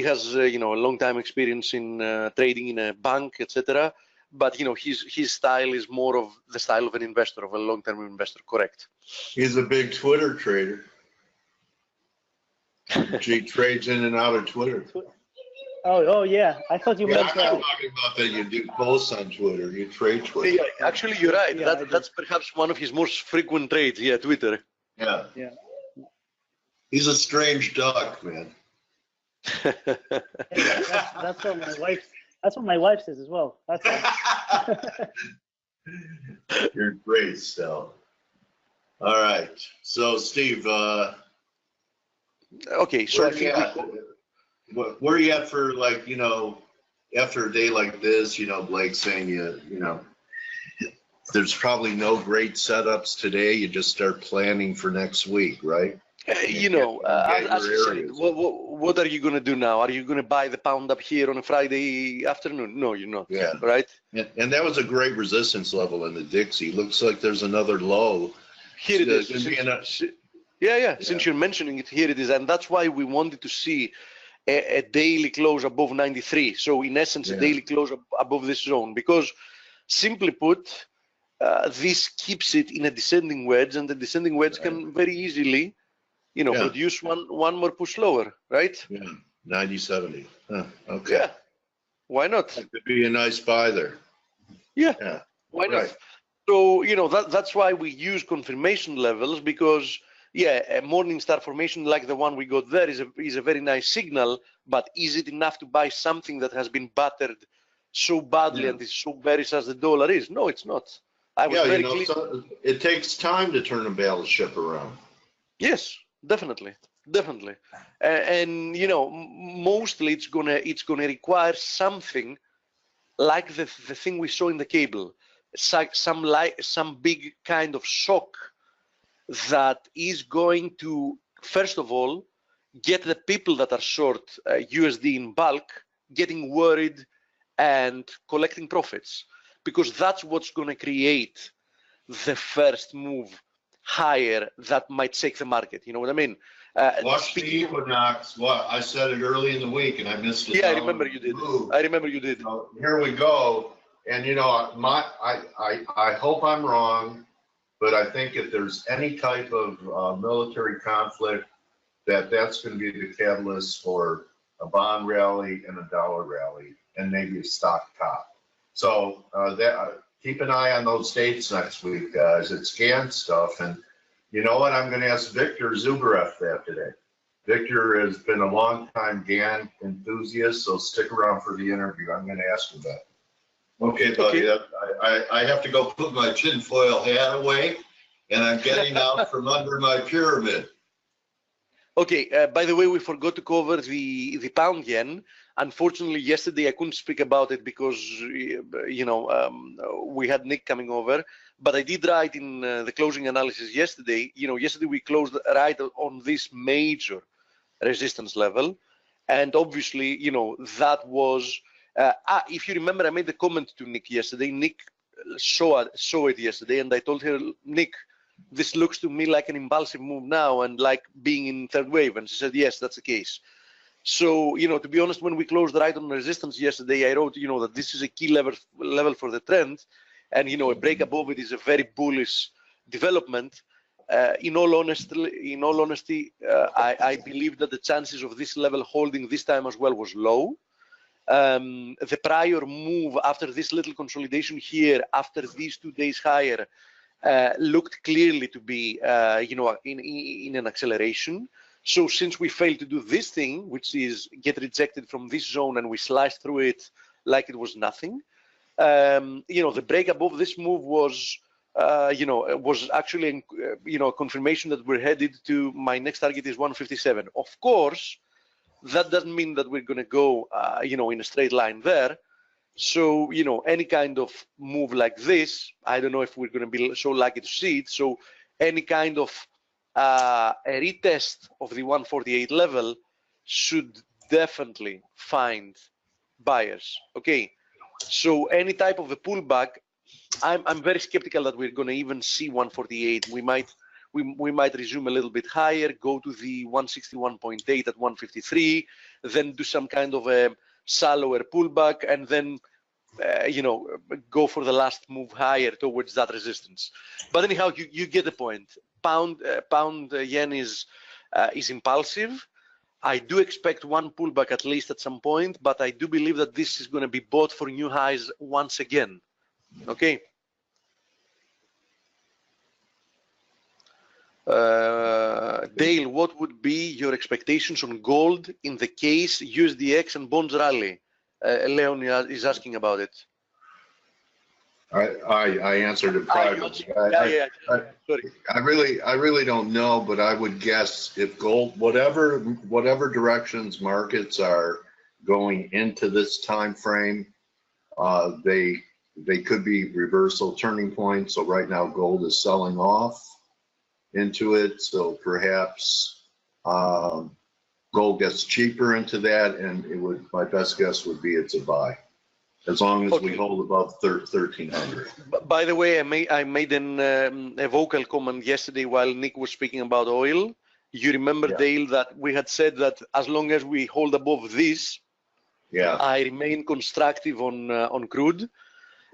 [SPEAKER 2] has a long time experience in trading in a bank, etc. But his style is more of the style of an investor, of a long-term investor. Correct.
[SPEAKER 1] He's a big Twitter trader. He trades in and out of Twitter.
[SPEAKER 4] Oh yeah. I thought you meant.
[SPEAKER 1] I'm talking about that you do posts on Twitter. You trade Twitter.
[SPEAKER 2] Yeah, actually, you're right. Yeah, that's perhaps one of his most frequent trades. Yeah, Twitter.
[SPEAKER 1] Yeah.
[SPEAKER 4] Yeah.
[SPEAKER 1] He's a strange duck, man.
[SPEAKER 4] That's what my wife. That's what my wife says as well. That's
[SPEAKER 1] You're great, Stel. All right. So, Steve.
[SPEAKER 2] Okay. So
[SPEAKER 1] where are you at for, like, after a day like this? Blake saying there's probably no great setups today. You just start planning for next week, right?
[SPEAKER 2] As you said, what are you going to do now? Are you going to buy the pound up here on a Friday afternoon? No, you're not.
[SPEAKER 1] Yeah.
[SPEAKER 2] Right?
[SPEAKER 1] And that was a great resistance level in the Dixie. Looks like there's another low.
[SPEAKER 2] Here it is. Since you're mentioning it, here it is. And that's why we wanted to see a daily close above 93. So in essence, a daily close above this zone. Because simply put, this keeps it in a descending wedge. And the descending wedge can very easily produce one more push lower, right?
[SPEAKER 1] Yeah, 90.70. Huh, okay.
[SPEAKER 2] Yeah, why not?
[SPEAKER 1] It could be a nice buy there.
[SPEAKER 2] Yeah. Why not? So, that's why we use confirmation levels, because, a morning star formation like the one we got there is a very nice signal, but is it enough to buy something that has been battered so badly and is so bearish as the dollar is? No, it's not.
[SPEAKER 1] So it takes time to turn a battleship around.
[SPEAKER 2] Yes. Definitely. And mostly it's gonna require something like the thing we saw in the cable, some big kind of shock that is going to, first of all, get the people that are short USD in bulk getting worried and collecting profits, because that's what's going to create the first move higher that might shake the market. You know what I mean?
[SPEAKER 1] Watch the equinox. What I said it early in the week, and I missed it.
[SPEAKER 2] Yeah, I remember you did. I remember you did.
[SPEAKER 1] So here we go. And you know, I hope I'm wrong, but I think if there's any type of military conflict, that's going to be the catalyst for a bond rally and a dollar rally, and maybe a stock top. So keep an eye on those dates next week, guys. It's GAN stuff, and you know what? I'm going to ask Victor Zubarev that today. Victor has been a long-time GAN enthusiast, so stick around for the interview. I'm going to ask him that. Okay, buddy. Okay. I have to go put my tinfoil hat away, and I'm getting out from under my pyramid.
[SPEAKER 2] Okay, by the way, we forgot to cover the pound yen. Unfortunately, yesterday I couldn't speak about it because, you know, we had Nick coming over. But I did write in the closing analysis yesterday. You know, yesterday we closed right on this major resistance level. And obviously, you know, that was, if you remember, I made the comment to Nick yesterday. Nick saw it yesterday, and I told her, Nick, this looks to me like an impulsive move now and like being in third wave. And she said, yes, that's the case. So, you know, to be honest, when we closed right on resistance yesterday, I wrote, you know, that this is a key level for the trend. And, you know, a break above it is a very bullish development. In all honesty, I believe that the chances of this level holding this time as well was low. The prior move after this little consolidation here, after these 2 days higher, looked clearly to be, you know, in an acceleration. So since we failed to do this thing, which is get rejected from this zone, and we sliced through it like it was nothing, you know, the break above this move was, you know, was actually, you know, a confirmation that we're headed to my next target is 157. Of course, that doesn't mean that we're going to go, you know, in a straight line there. So, you know, any kind of move like this, I don't know if we're going to be so lucky to see it. So any kind of a retest of the 148 level should definitely find buyers. Okay. So any type of a pullback, I'm very skeptical that we're going to even see 148. We might resume a little bit higher, go to the 161.8 at 153, then do some kind of a shallower pullback, and then you know, go for the last move higher towards that resistance. But anyhow, you get the point. Pound yen is impulsive. I do expect one pullback at least at some point, but I do believe that this is going to be bought for new highs once again. Okay. Dale, what would be your expectations on gold in the case USDX and bonds rally? Leon is asking about it.
[SPEAKER 1] I answered it privately.
[SPEAKER 2] Sorry.
[SPEAKER 1] I really don't know, but I would guess if gold, whatever directions markets are going into this time frame, they could be reversal turning points. So right now gold is selling off into it. So perhaps gold gets cheaper into that, and my best guess would be it's a buy. As long as we hold above 1,300.
[SPEAKER 2] By the way, I made a vocal comment yesterday while Nick was speaking about oil. You remember, Dale, that we had said that as long as we hold above this, I remain constructive on crude.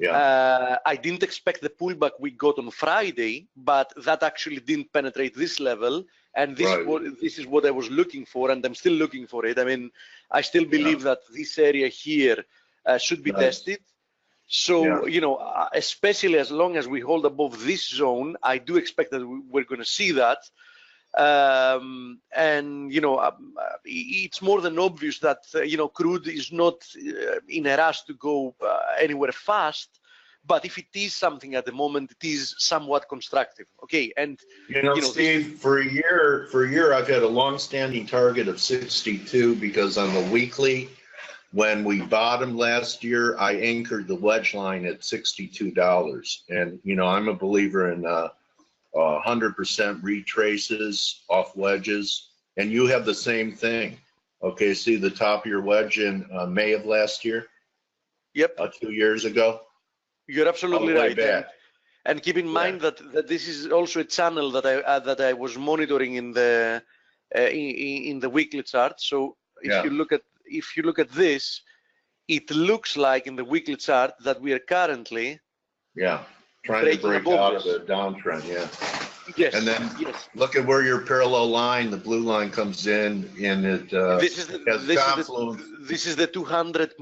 [SPEAKER 2] I didn't expect the pullback we got on Friday, but that actually didn't penetrate this level. And this is what I was looking for, and I'm still looking for it. I mean, I still believe that this area here should be tested. So, you know, especially as long as we hold above this zone, I do expect that we're going to see that. And, you know, it's more than obvious that, you know, crude is not in a rush to go anywhere fast. But if it is something at the moment, it is somewhat constructive. Okay, and
[SPEAKER 1] you know Steve, for a year, I've had a long-standing target of 62 because on the weekly, when we bottomed last year, I anchored the wedge line at $62, and you know I'm a believer in 100% retraces off wedges, and you have the same thing. Okay, see the top of your wedge in May of last year?
[SPEAKER 2] Yep.
[SPEAKER 1] 2 years ago.
[SPEAKER 2] You're absolutely right. And keep in mind that this is also a channel that I was monitoring in the in the weekly chart. So if you look at this, it looks like in the weekly chart that we are currently
[SPEAKER 1] trying to break out of the downtrend.
[SPEAKER 2] Yes.
[SPEAKER 1] And then look at where your parallel line, the blue line, comes in, and it
[SPEAKER 2] this is the 200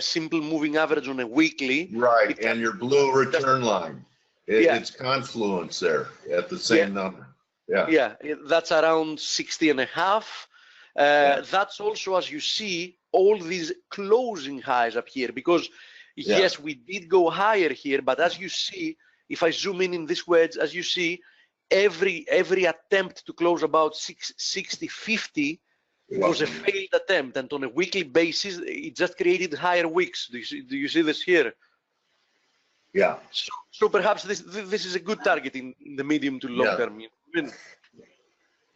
[SPEAKER 2] simple moving average on a weekly.
[SPEAKER 1] Right, and your blue return line. It's confluence there at the same number.
[SPEAKER 2] Yeah, that's around 60.5. That's also, as you see, all these closing highs up here, because yes, we did go higher here, but as you see, if I zoom in this wedge, as you see, every attempt to close about 60.50 was a failed attempt, and on a weekly basis, it just created higher wicks. Do you see this here?
[SPEAKER 1] Yeah.
[SPEAKER 2] So perhaps this is a good target in the medium to long term.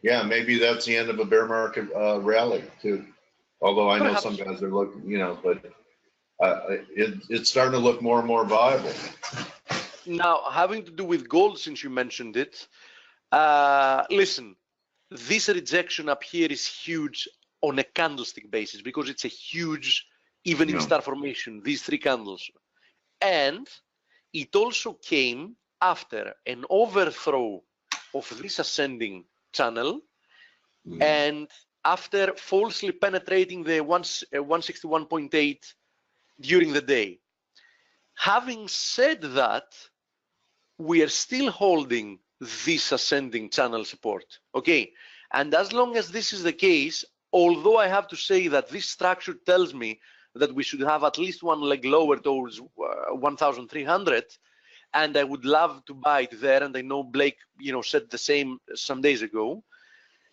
[SPEAKER 1] Yeah, maybe that's the end of a bear market rally too. Although I know some guys are looking, but it's starting to look more and more viable.
[SPEAKER 2] Now, having to do with gold, since you mentioned it, listen, this rejection up here is huge on a candlestick basis because it's a huge evening star formation, these three candles. And it also came after an overthrow of this ascending channel and after falsely penetrating the 161.8 during the day. Having said that, we are still holding this ascending channel support, okay? And as long as this is the case, although I have to say that this structure tells me that we should have at least one leg lower towards 1,300, and I would love to buy it there, and I know Blake, said the same some days ago,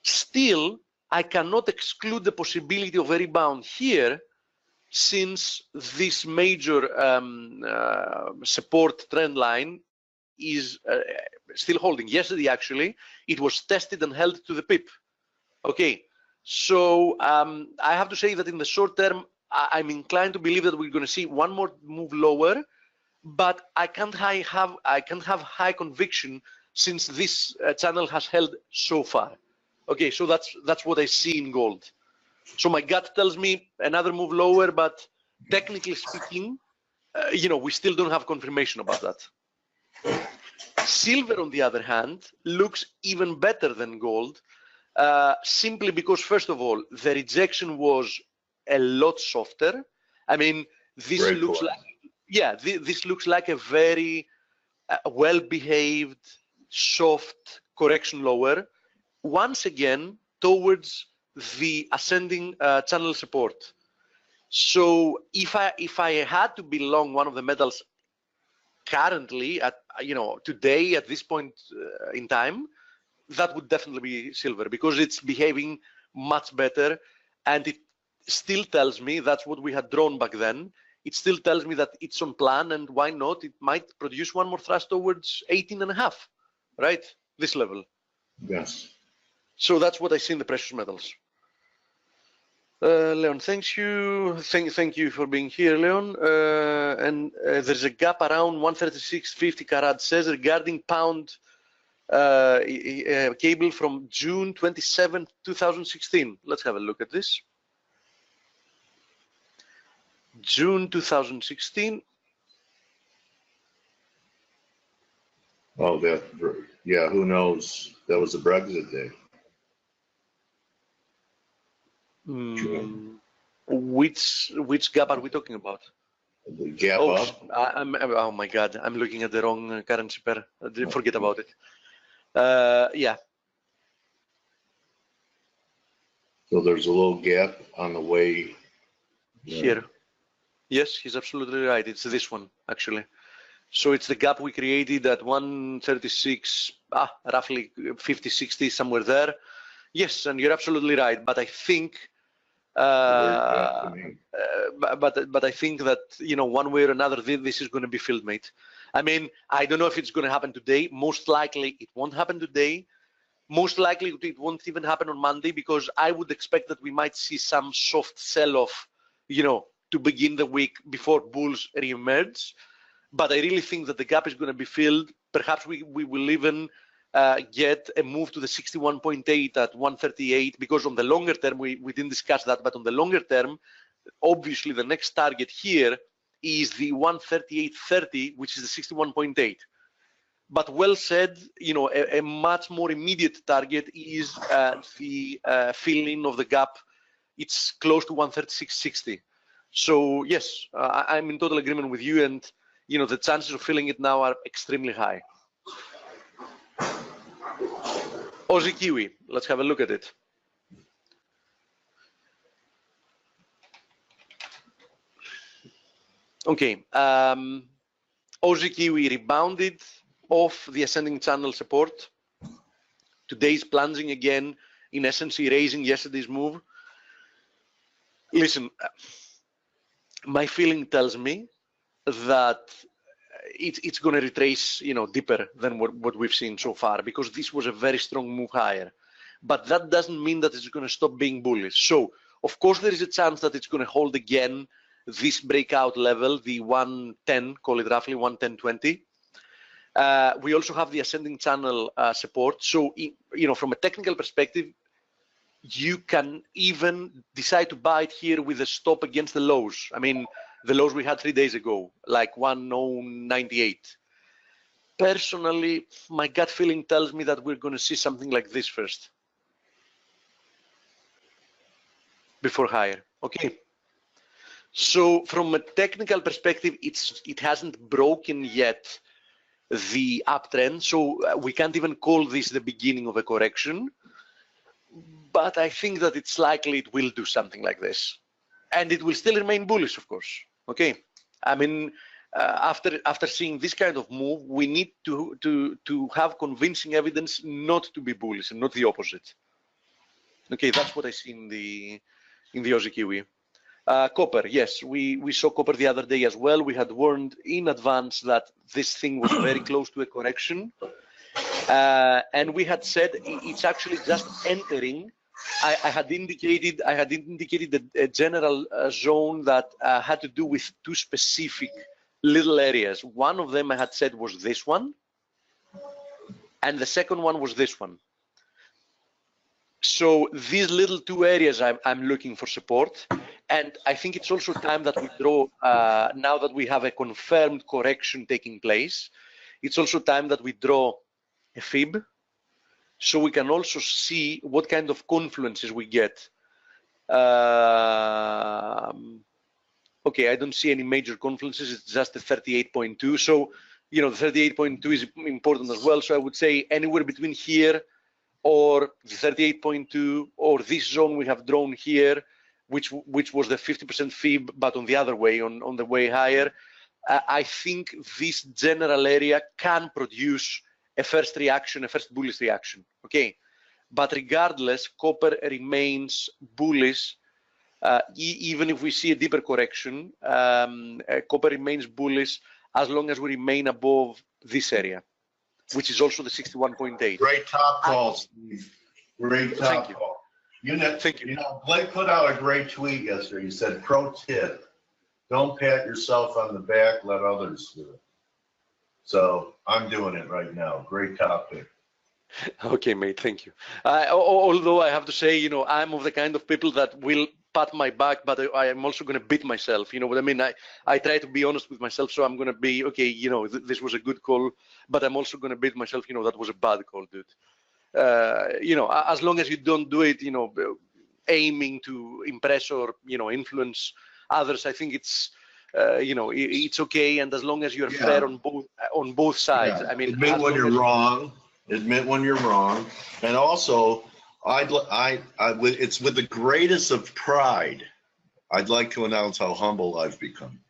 [SPEAKER 2] still, I cannot exclude the possibility of a rebound here, since this major support trend line is still holding. Yesterday, actually, it was tested and held to the pip. Okay, so I have to say that in the short term, I'm inclined to believe that we're going to see one more move lower, but I can't have high conviction since this channel has held so far. Okay, so that's what I see in gold. So my gut tells me another move lower, but technically speaking, we still don't have confirmation about that. Silver, on the other hand, looks even better than gold, simply because, first of all, the rejection was a lot softer. I mean, this looks like a very well-behaved, soft correction lower, once again towards the ascending channel support. So if I had to be long one of the metals currently at today at this point in time, that would definitely be silver, because it's behaving much better, and it still tells me, that's what we had drawn back then, it still tells me that it's on plan, and why not, it might produce one more thrust towards 18.5, right, this level.
[SPEAKER 1] Yes.
[SPEAKER 2] So that's what I see in the precious metals. Leon, thank you. Thank you for being here, Leon. And there's a gap around 136.50. Karad says regarding pound cable from June 27, 2016. Let's have a look at this. June 2016.
[SPEAKER 1] Oh, who knows? That was the Brexit day.
[SPEAKER 2] Which gap are we talking about?
[SPEAKER 1] The gap up.
[SPEAKER 2] Oh my God, I'm looking at the wrong currency pair. Forget about it. Yeah.
[SPEAKER 1] So there's a little gap on the way
[SPEAKER 2] here. Yes, he's absolutely right. It's this one, actually. So it's the gap we created at 136, roughly 50, 60, somewhere there. Yes, and you're absolutely right. But I think, but I think that one way or another, this is going to be filled, mate. I mean, I don't know if it's going to happen today. Most likely, it won't happen today. Most likely, it won't even happen on Monday, because I would expect that we might see some soft sell-off, to begin the week before bulls re-emerge. But I really think that the gap is going to be filled. Perhaps we will even get a move to the 61.8 at 138, because on the longer term, we didn't discuss that, but on the longer term, obviously the next target here is the 138.30, which is the 61.8. But well said, a much more immediate target is the fill-in of the gap. It's close to 136.60. So yes, I'm in total agreement with you, and the chances of filling it now are extremely high. Aussie Kiwi, let's have a look at it. Okay, Aussie Kiwi rebounded off the ascending channel support. Today's plunging again, in essence erasing yesterday's move. Listen, my feeling tells me that it's going to retrace, deeper than what we've seen so far, because this was a very strong move higher. But that doesn't mean that it's going to stop being bullish. So, of course, there is a chance that it's going to hold again this breakout level, the 110, call it roughly 110.20. We also have the ascending channel support. So, from a technical perspective, you can even decide to buy it here with a stop against the lows. I mean, the lows we had 3 days ago, like 1098. Personally, my gut feeling tells me that we're going to see something like this first, before higher. Okay. So from a technical perspective, it hasn't broken yet the uptrend, so we can't even call this the beginning of a correction. But I think that it's likely it will do something like this, and it will still remain bullish, of course. Okay, I mean, after seeing this kind of move, we need to have convincing evidence not to be bullish and not the opposite. Okay, that's what I see in the Aussie Kiwi. Copper, yes, we saw copper the other day as well. We had warned in advance that this thing was very close to a correction, and we had said it's actually just entering. I had indicated a general zone that had to do with two specific little areas. One of them I had said was this one, and the second one was this one. So these little two areas I'm looking for support, and I think it's also time that we draw, now that we have a confirmed correction taking place, it's also time that we draw a fib, so we can also see what kind of confluences we get. Okay, I don't see any major confluences, it's just the 38.2, so the 38.2 is important as well, so I would say anywhere between here or the 38.2 or this zone we have drawn here, which was the 50% fib, but on the other way, on the way higher. I think this general area can produce a first reaction, a first bullish reaction, okay? But regardless, copper remains bullish. Even if we see a deeper correction, copper remains bullish as long as we remain above this area, which is also the 61.8.
[SPEAKER 1] Great top call, Steve. Great top call.
[SPEAKER 2] Thank you.
[SPEAKER 1] Blake put out a great tweet yesterday. He said, pro tip, don't pat yourself on the back, let others do it. So I'm doing it right now. Great topic.
[SPEAKER 2] Okay, mate, thank you. Although I have to say, I'm of the kind of people that will pat my back, but I am also going to beat myself. You know what I mean? I try to be honest with myself, so I'm going to be, okay, this was a good call, but I'm also going to beat myself, that was a bad call, dude. As long as you don't do it, aiming to impress or, influence others, I think it's, it's okay. And as long as you're fair on both sides, I mean,
[SPEAKER 1] admit when you're wrong. Admit when you're wrong, and also, it's with the greatest of pride, I'd like to announce how humble I've become.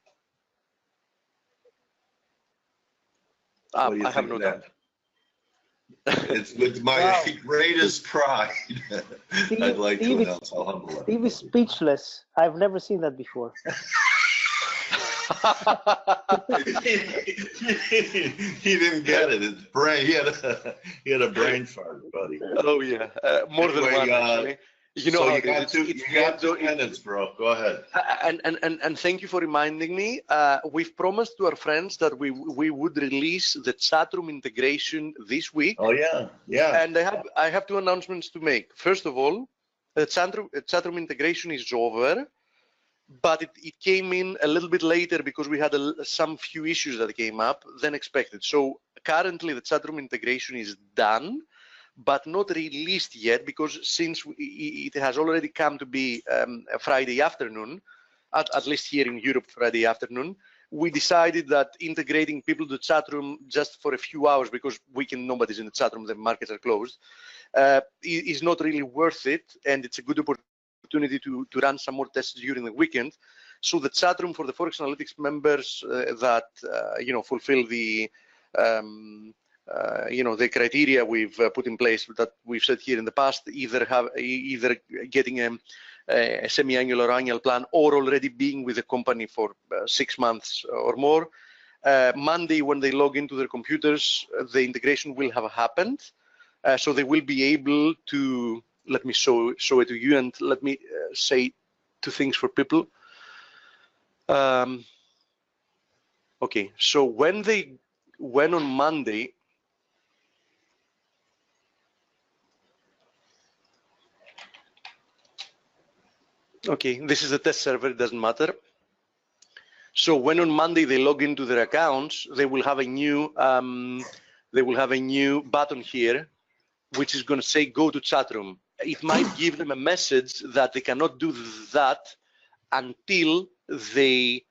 [SPEAKER 2] I have no doubt.
[SPEAKER 1] It's with my greatest pride. I'd like to announce how humble I've become.
[SPEAKER 4] Steve is speechless. I've never seen that before.
[SPEAKER 1] He didn't get it. His brain. He had a brain fart, buddy.
[SPEAKER 2] Oh yeah, more than one. Actually. You know
[SPEAKER 1] so
[SPEAKER 2] how
[SPEAKER 1] you got two minutes, bro. Go ahead.
[SPEAKER 2] And thank you for reminding me. We've promised to our friends that we would release the chatroom integration this week.
[SPEAKER 1] Oh yeah, yeah.
[SPEAKER 2] And I have two announcements to make. First of all, the chatroom integration is over, but it came in a little bit later because we had some few issues that came up than expected. So currently the chatroom integration is done, but not released yet, because since it has already come to be a Friday afternoon, at least here in Europe, Friday afternoon, we decided that integrating people to the chat room just for a few hours, because nobody's in the chat room, the markets are closed, is not really worth it, and it's a good opportunity to run some more tests during the weekend. So the chat room for the ForexAnalytix members that fulfill the the criteria we've put in place that we've said here in the past, either getting a semi-annual or annual plan, or already being with the company for 6 months or more. Monday, when they log into their computers, the integration will have happened, so they will be able to. Let me show it to you, and let me say two things for people. Okay, so when on Monday. Okay, this is a test server, it doesn't matter. So when on Monday they log into their accounts, they will have a new button here, which is going to say go to chat room. It might give them a message that they cannot do that until they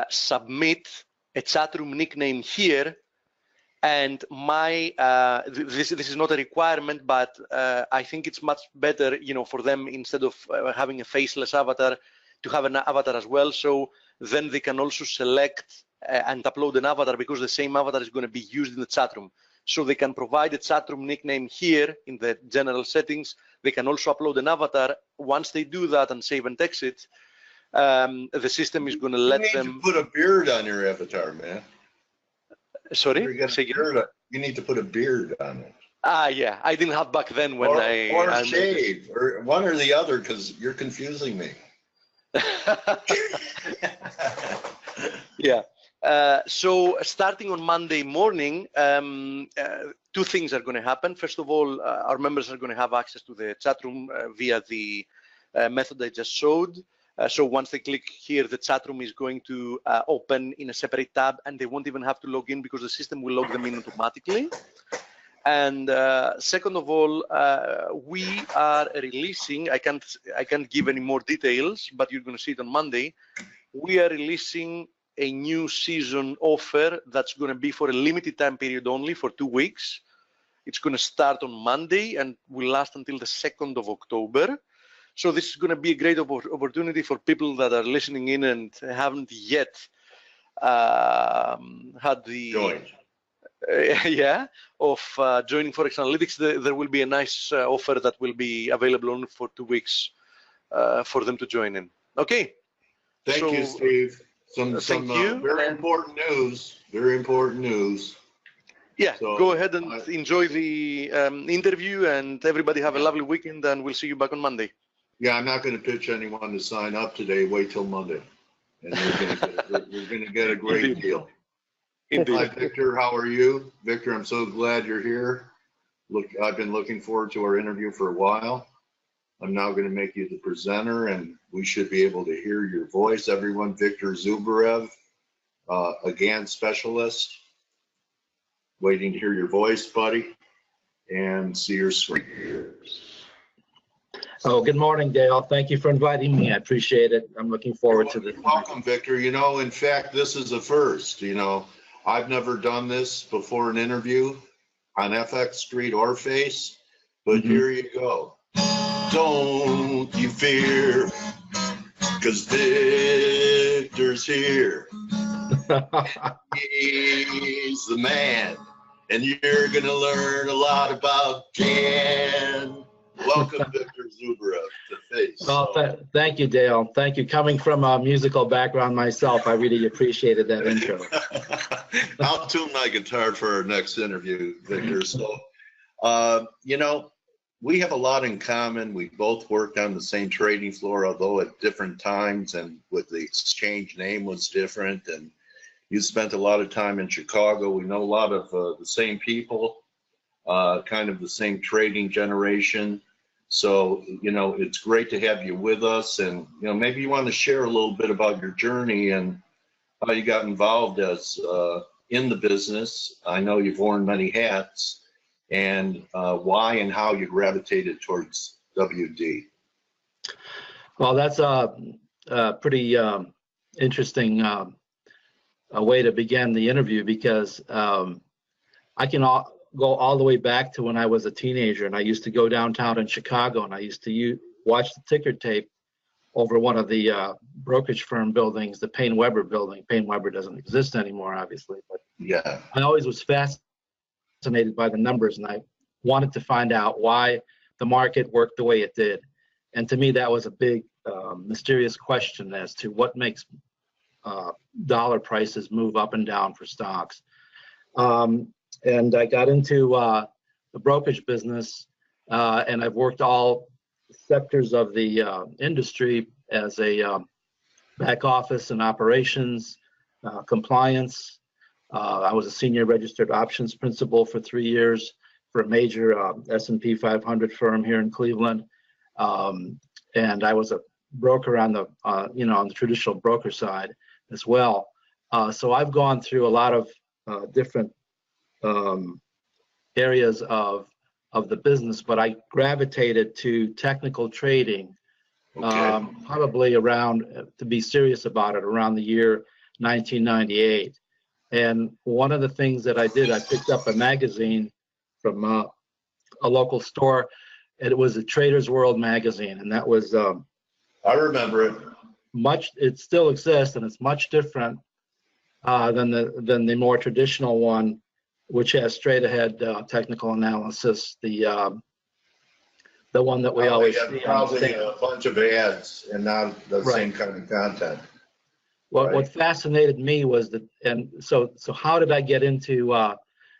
[SPEAKER 2] submit a chat room nickname here. And this is not a requirement, but I think it's much better, for them, instead of having a faceless avatar, to have an avatar as well. So then they can also select and upload an avatar, because the same avatar is going to be used in the chat room. So they can provide a chat room nickname here in the general settings. They can also upload an avatar. Once they do that and save and exit, the system is going to let them.
[SPEAKER 1] You need to put a beard on your avatar, man.
[SPEAKER 2] Sorry?
[SPEAKER 1] You need to put a beard on it.
[SPEAKER 2] Yeah, I didn't have back then when
[SPEAKER 1] or shave, or one or the other, because you're confusing me.
[SPEAKER 2] Yeah. So starting on Monday morning, two things are going to happen. First of all, our members are going to have access to the chat room via the method I just showed. So once they click here, the chat room is going to open in a separate tab, and they won't even have to log in, because the system will log them in automatically. And second of all, we are releasing, I can't give any more details, but you're going to see it on Monday. We are releasing a new season offer that's going to be for a limited time period only, for 2 weeks. It's going to start on Monday and will last until the 2nd of October. So this is going to be a great opportunity for people that are listening in and haven't yet had the of joining ForexAnalytix. There will be a nice offer that will be available only for 2 weeks for them to join in. Okay.
[SPEAKER 1] Thank you, Steve. Some very important news. Very important news.
[SPEAKER 2] Yeah, so, go ahead and enjoy the interview, and everybody have a lovely weekend, and we'll see you back on Monday.
[SPEAKER 1] Yeah, I'm not going to pitch anyone to sign up today. Wait till Monday, and you're going to get a great deal.
[SPEAKER 2] Indeed.
[SPEAKER 1] Hi, Victor. How are you? Victor, I'm so glad you're here. Look, I've been looking forward to our interview for a while. I'm now going to make you the presenter, and we should be able to hear your voice. Everyone, Victor Zubarev, a GAN specialist. Waiting to hear your voice, buddy, and see your screen.
[SPEAKER 5] Oh, good morning, Dale. Thank you for inviting me. I appreciate it. I'm looking forward to this.
[SPEAKER 1] Welcome, Victor. You know, in fact, this is a first. You know, I've never done this before, an interview on FX Street or Face, but here you go. Don't you fear, because Victor's here. He's the man, and you're going to learn a lot about GAN. Welcome, Victor Zubarev, to Face.
[SPEAKER 5] Well, thank you, Dale. Thank you. Coming from a musical background myself, I really appreciated that intro.
[SPEAKER 1] I'll tune my guitar for our next interview, Victor. So, you know, we have a lot in common. We both worked on the same trading floor, although at different times, and with the exchange name was different. And you spent a lot of time in Chicago. We know a lot of the same people, kind of the same trading generation. So, you know, it's great to have you with us. And, you know, maybe you want to share a little bit about your journey and how you got involved as in the business. I know you've worn many hats, and why and how you gravitated towards WD.
[SPEAKER 5] Well, that's a pretty interesting way to begin the interview, because I can go all the way back to when I was a teenager, and I used to go downtown in Chicago, and I used to watch the ticker tape over one of the brokerage firm buildings, the Payne Weber building. Payne Weber doesn't exist anymore, obviously, but
[SPEAKER 1] Yeah.
[SPEAKER 5] I always was fascinated by the numbers, and I wanted to find out why the market worked the way it did. And to me, that was a big mysterious question as to what makes dollar prices move up and down for stocks. And I got into the brokerage business, and I've worked all sectors of the industry as a back office and operations, compliance. I was a senior registered options principal for 3 years for a major S&P 500 firm here in Cleveland, and I was a broker on the on the traditional broker side as well. So I've gone through a lot of different areas of the business, but I gravitated to technical trading probably around, to be serious about it, around the year 1998. And one of the things that I did, I picked up a magazine from a local store, and it was a Trader's World magazine, and that was
[SPEAKER 1] I remember it.
[SPEAKER 5] It still exists, and it's much different than the more traditional one, which has straight ahead technical analysis. The one that we always see.
[SPEAKER 1] Probably a bunch of ads and not the same kind of content.
[SPEAKER 5] What fascinated me was that, and so how did I get into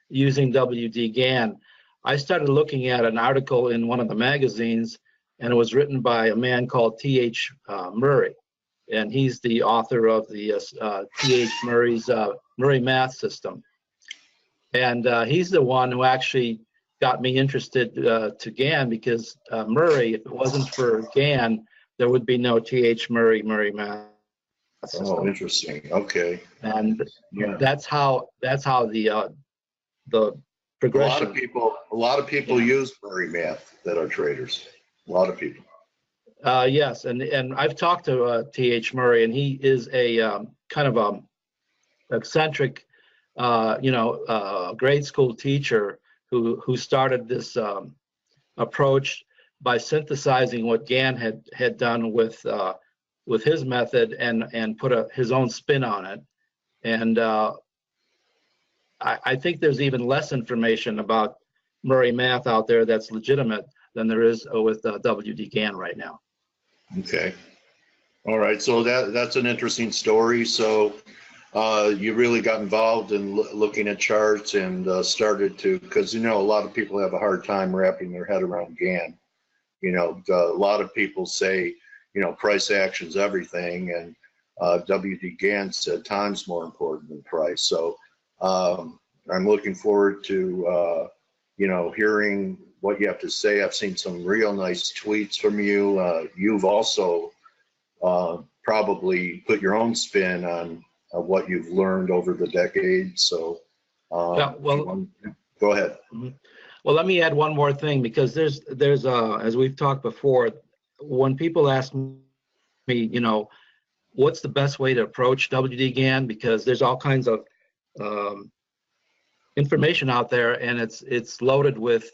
[SPEAKER 5] using WD GAN? I started looking at an article in one of the magazines, and it was written by a man called T.H. Murray, and he's the author of the T.H. Murray's Murray Math System. And he's the one who actually got me interested to GAN, because Murray, if it wasn't for GAN, there would be no T.H. Murray Math System.
[SPEAKER 1] Oh, interesting. Okay.
[SPEAKER 5] And that's how the progression.
[SPEAKER 1] A lot of people use Murray Math that are traders. A lot of people.
[SPEAKER 5] Yes, and I've talked to T.H. Murray, and he is a kind of eccentric, grade school teacher who started this approach by synthesizing what GAN had done with his method and put his own spin on it. And I think there's even less information about Murray Math out there that's legitimate than there is with WD GAN right now.
[SPEAKER 1] Okay. All right. So that's an interesting story. So you really got involved in looking at charts and started to, because a lot of people have a hard time wrapping their head around GAN. A lot of people say, price action's everything, and WD GAN's at times more important than price. So I'm looking forward to hearing what you have to say. I've seen some real nice tweets from you. You've also probably put your own spin on what you've learned over the decades. So go ahead.
[SPEAKER 5] Well, let me add one more thing, because there's as we've talked before, when people ask me, what's the best way to approach WD GAN, because there's all kinds of information out there, and it's loaded with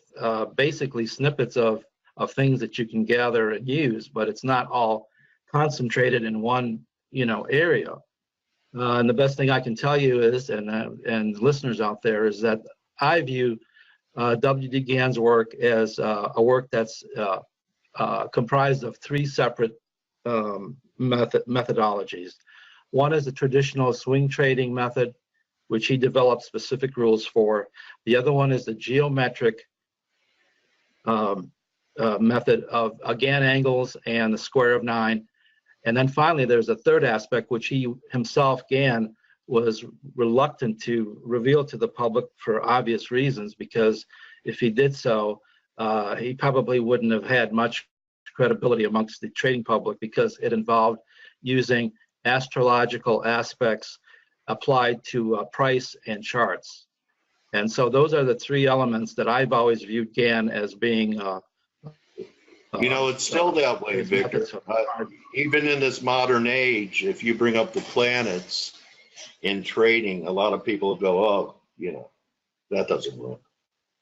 [SPEAKER 5] basically snippets of things that you can gather and use, but it's not all concentrated in one area. And the best thing I can tell you is, and listeners out there, is that I view WD GAN's work as a work that's comprised of 3 separate methodologies. One is the traditional swing trading method, which he developed specific rules for. The other one is the geometric method of Gann angles and the square of 9. And then finally, there's a third aspect, which he himself, Gann, was reluctant to reveal to the public for obvious reasons, because if he did so, he probably wouldn't have had much credibility amongst the trading public, because it involved using astrological aspects applied to price and charts. And so those are the three elements that I've always viewed Gann as being
[SPEAKER 1] it's still that way, Victor. Even in this modern age, if you bring up the planets in trading, a lot of people go, "Oh, that doesn't work."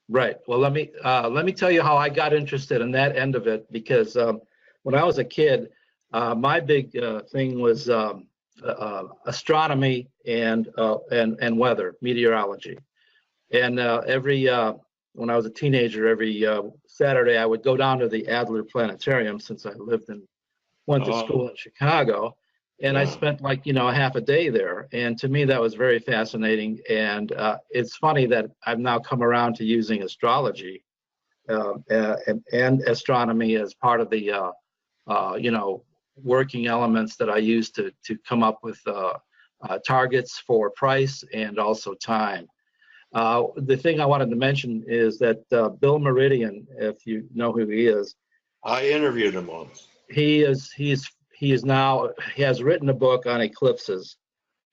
[SPEAKER 5] Right. Well, let me tell you how I got interested in that end of it, because when I was a kid, my big thing was astronomy and weather, meteorology. And when I was a teenager, every Saturday I would go down to the Adler Planetarium, since I went to school in Chicago, and I spent a half a day there. And to me, that was very fascinating. And it's funny that I've now come around to using astrology and astronomy as part of the working elements that I use to come up with targets for price and also time. The thing I wanted to mention is that Bill Meridian, if you know who he is,
[SPEAKER 1] I interviewed him once.
[SPEAKER 5] He has written a book on eclipses,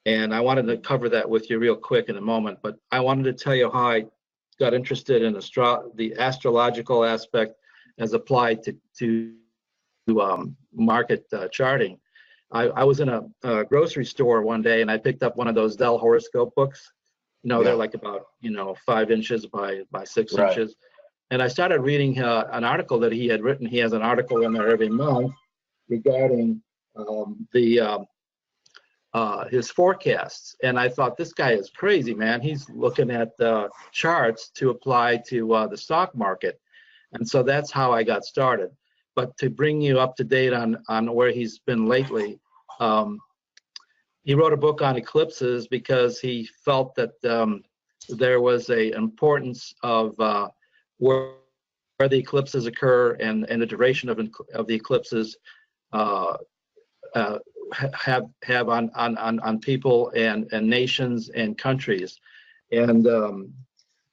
[SPEAKER 5] and I wanted to cover that with you real quick in a moment. But I wanted to tell you how I got interested in the astrological aspect as applied to market charting. I was in a grocery store one day, and I picked up one of those Dell horoscope books. They're like about 5 inches by 6 inches. And I started reading an article that he had written. He has an article in there every month regarding his forecasts. And I thought, this guy is crazy, man. He's looking at charts to apply to the stock market. And so that's how I got started. But to bring you up to date on where he's been lately, he wrote a book on eclipses because he felt that there was an importance of where the eclipses occur and the duration of the eclipses have on people and nations and countries. And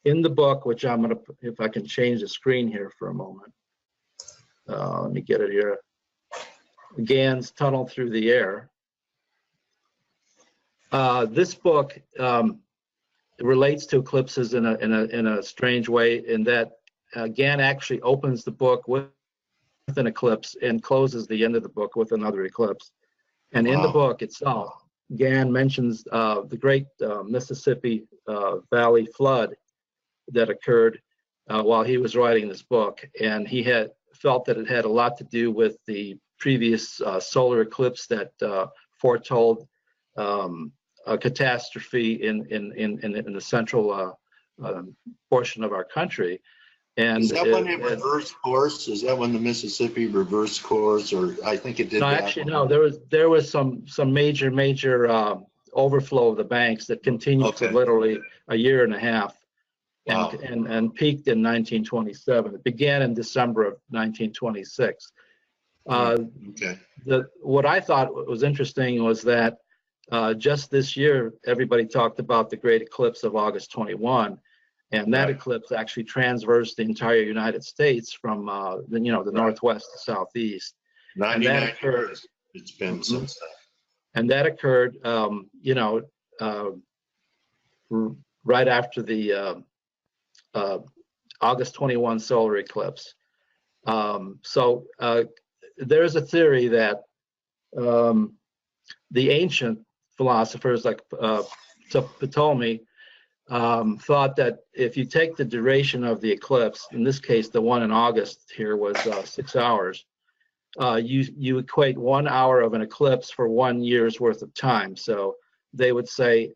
[SPEAKER 5] in the book, which I'm gonna, if I can change the screen here for a moment, let me get it here. Gann's Tunnel Through the Air. This book relates to eclipses in a strange way, in that Gann actually opens the book with an eclipse and closes the end of the book with another eclipse. And in the book itself, Gann mentions the great Mississippi Valley flood that occurred while he was writing this book, and he had felt that it had a lot to do with the previous solar eclipse that foretold a catastrophe in the central portion of our country. And
[SPEAKER 1] is that when it reversed course? Is that when the Mississippi reversed course? Or I think it did.
[SPEAKER 5] No, actually, no. There was some major overflow of the banks that continued for literally a year and a half, and peaked in 1927. It began in December of 1926. What I thought was interesting was that just this year, everybody talked about the great eclipse of August 21. And that eclipse actually transversed the entire United States from the northwest to southeast.
[SPEAKER 1] 99 years it's been since then.
[SPEAKER 5] And that occurred, right after the August 21 solar eclipse. So there's a theory that the ancient philosophers like Ptolemy thought that if you take the duration of the eclipse, in this case the one in August here was 6 hours, you equate 1 hour of an eclipse for 1 year's worth of time. So they would say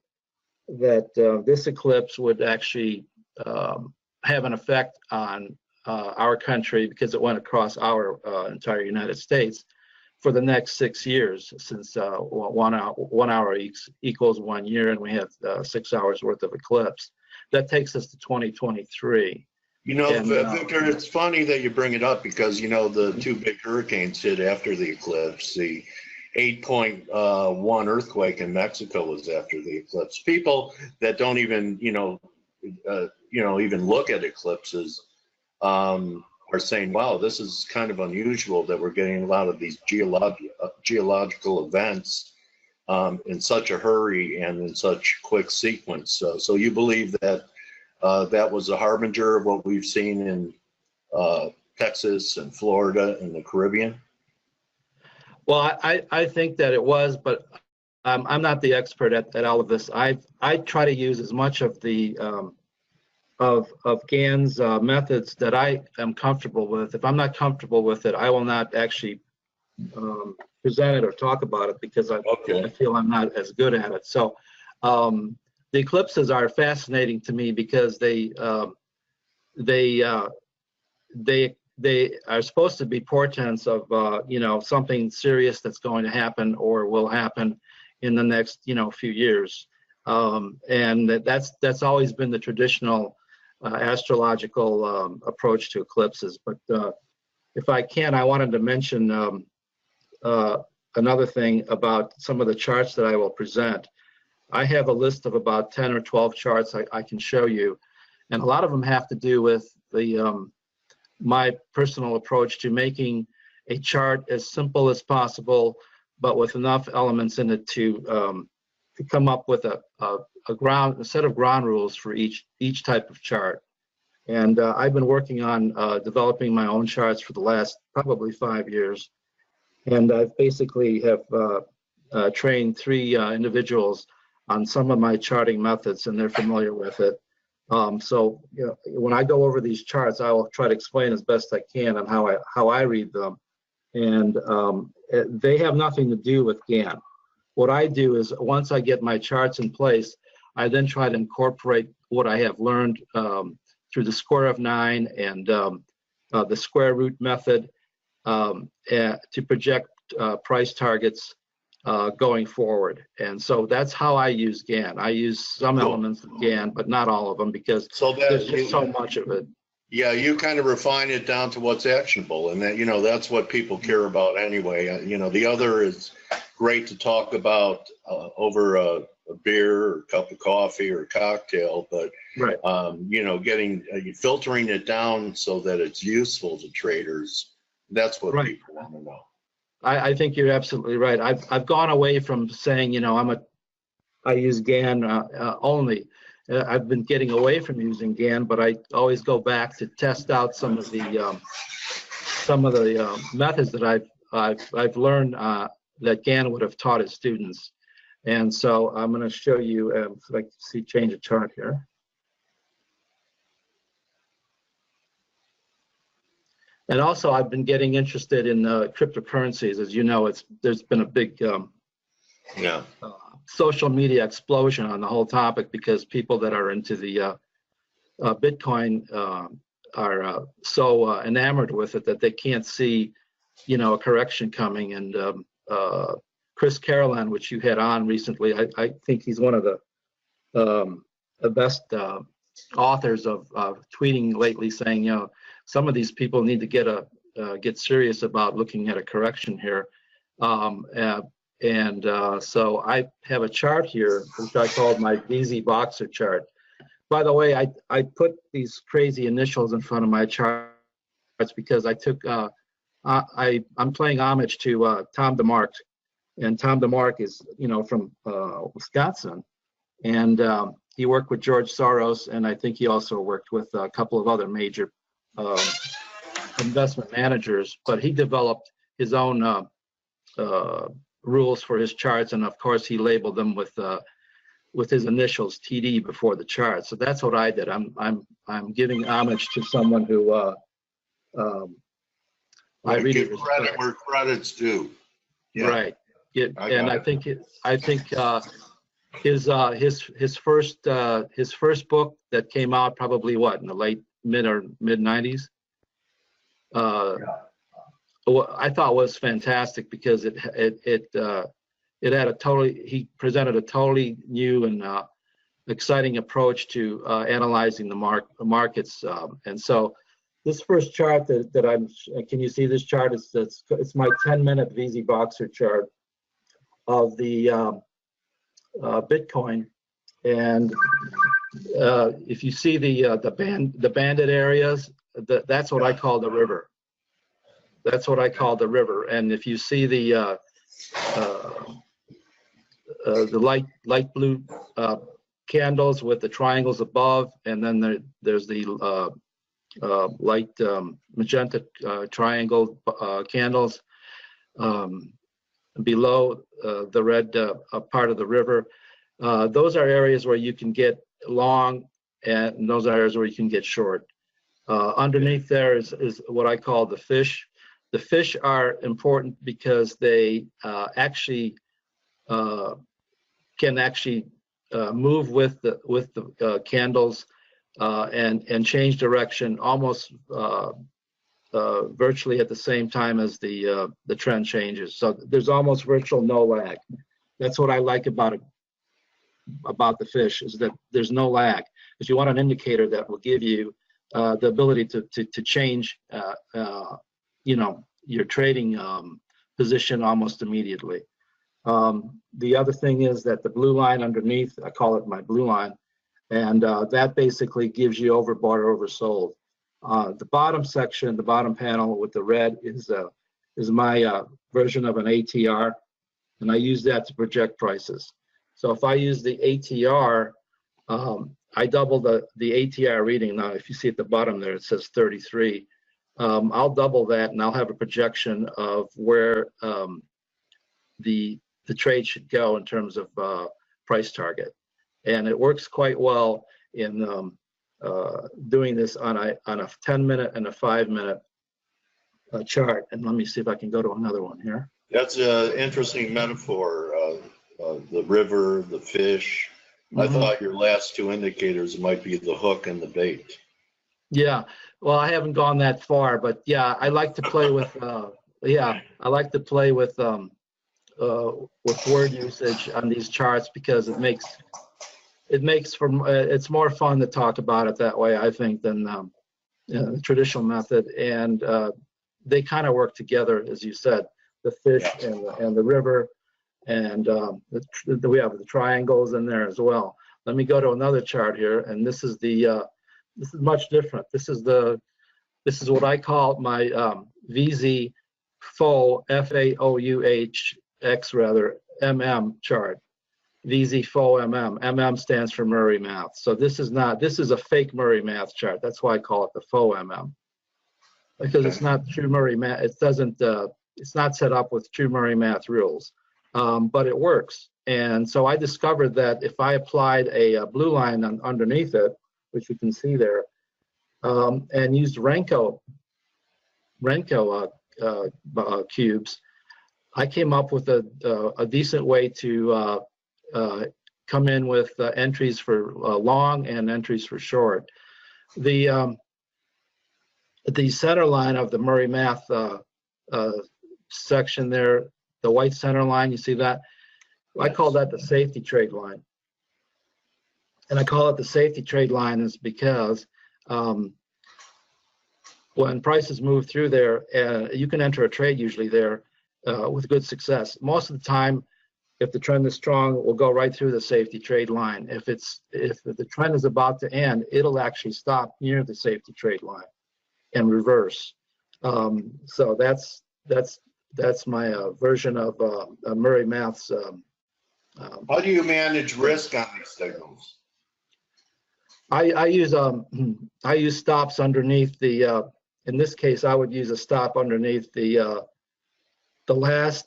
[SPEAKER 5] that this eclipse would actually have an effect on our country, because it went across our entire United States for the next 6 years, since 1 hour equals 1 year, and we have 6 hours worth of eclipse. That takes us to 2023.
[SPEAKER 1] You know,
[SPEAKER 5] And,
[SPEAKER 1] Victor, it's funny that you bring it up because, you know, the two big hurricanes hit after the eclipse. The 8.1 earthquake in Mexico was after the eclipse. People that don't even, even look at eclipses are saying, wow, this is kind of unusual that we're getting a lot of these geological events in such a hurry and in such quick sequence. So you believe that that was a harbinger of what we've seen in Texas and Florida and the Caribbean?
[SPEAKER 5] Well, I think that it was, but I'm not the expert at all of this. I try to use as much of the of Gann's methods that I am comfortable with. If I'm not comfortable with it, I will not actually present it or talk about it because I feel I'm not as good at it. So the eclipses are fascinating to me because they are supposed to be portents of something serious that's going to happen or will happen in the next few years, and that's always been the traditional astrological approach to eclipses. But if I can, I wanted to mention another thing about some of the charts that I will present. I have a list of about 10 or 12 charts I can show you, and a lot of them have to do with the my personal approach to making a chart as simple as possible, but with enough elements in it to come up with a set of ground rules for each type of chart. And I've been working on developing my own charts for the last probably 5 years, and I basically have trained 3 individuals on some of my charting methods, and they're familiar with it. So when I go over these charts, I will try to explain as best I can on how I read them, and they have nothing to do with Gann. What I do is once I get my charts in place, I then try to incorporate what I have learned through the square of 9 and the square root method to project price targets going forward. And so that's how I use Gann. I use some elements of Gann, but not all of them because there's just so much of it.
[SPEAKER 1] Yeah, you kind of refine it down to what's actionable, and that that's what people care about anyway. The other is great to talk about over a beer or a cup of coffee or a cocktail, but
[SPEAKER 5] right.
[SPEAKER 1] Filtering it down so that it's useful to traders. That's what people want to know.
[SPEAKER 5] I think you're absolutely right. I've gone away from saying I use Gann only. I've been getting away from using Gann, but I always go back to test out some of the methods that I've learned that Gann would have taught his students. And so I'm going to show you. If I can change a chart here. And also, I've been getting interested in cryptocurrencies. As you know, there's been a big social media explosion on the whole topic because people that are into the Bitcoin are so enamored with it that they can't see, a correction coming. And Chris Carolan, which you had on recently, I think he's one of the best authors of tweeting lately, saying, some of these people need to get serious about looking at a correction here. So I have a chart here, which I called my DZ Boxer chart. By the way, I put these crazy initials in front of my charts because I took, I'm playing homage to Tom DeMark. And Tom DeMark is, from Wisconsin. And he worked with George Soros, and I think he also worked with a couple of other major investment managers, but he developed his own rules for his charts, and of course he labeled them with his initials TD before the chart. So that's what I did. I'm giving homage to someone who I really
[SPEAKER 1] give credit where credit's due.
[SPEAKER 5] Yeah. Right. I think his first book that came out probably in the late mid 90s. I thought was fantastic because it had he presented a totally new and exciting approach to analyzing the markets. And so this first chart that I'm, can you see this chart? It's my 10-minute VZ Boxer chart of the Bitcoin. And if you see the banded areas, that's what I call the river. That's what I call the river. And if you see the light blue candles with the triangles above, and then there's the light magenta triangle candles below the red part of the river. Those are areas where you can get long, and those are areas where you can get short. Underneath there is what I call the fish. The fish are important because they actually can actually move with the candles and change direction almost virtually at the same time as the trend changes. So there's almost virtual no lag. That's what I like about the fish, is that there's no lag. Because you want an indicator that will give you the ability to change your trading position almost immediately. The other thing is that the blue line underneath, I call it my blue line, and that basically gives you overbought or oversold. The bottom section, the bottom panel with the red is my version of an ATR, and I use that to project prices. So if I use the ATR, I double the ATR reading. Now, if you see at the bottom there, it says 33. I'll double that, and I'll have a projection of where the trade should go in terms of price target. And it works quite well in doing this on a 10-minute and a 5-minute chart. And let me see if I can go to another one here.
[SPEAKER 1] That's an interesting metaphor. The river, the fish. I thought your last two indicators might be the hook and the bait.
[SPEAKER 5] Yeah, well, I haven't gone that far, but yeah, I like to play with. I like to play with word usage on these charts because it makes it's more fun to talk about it that way, I think, than the traditional method. And they kind of work together, as you said, the fish and the river, and we have the triangles in there as well. Let me go to another chart here, and this is much different. This is what I call my VZ FOUX, FAOUX rather, MM chart. VZ FOUX MM. MM stands for Murray Math. So this is a fake Murray Math chart. That's why I call it the FOUX MM, because it's not true Murray Math. It doesn't. It's not set up with true Murray Math rules, but it works. And so I discovered that if I applied a blue line underneath it, which you can see there, and used Renko cubes, I came up with a decent way to come in with entries for long and entries for short. The center line of the Murray Math section there, the white center line, you see that? I call that the safety trade line. And I call it the safety trade line is because when prices move through there, you can enter a trade usually there with good success. Most of the time, if the trend is strong, it will go right through the safety trade line. If the trend is about to end, it'll actually stop near the safety trade line and reverse. So that's my version of Murray Math's.
[SPEAKER 1] How do you manage risk on these signals?
[SPEAKER 5] I use stops underneath the. In this case, I would use a stop underneath the last.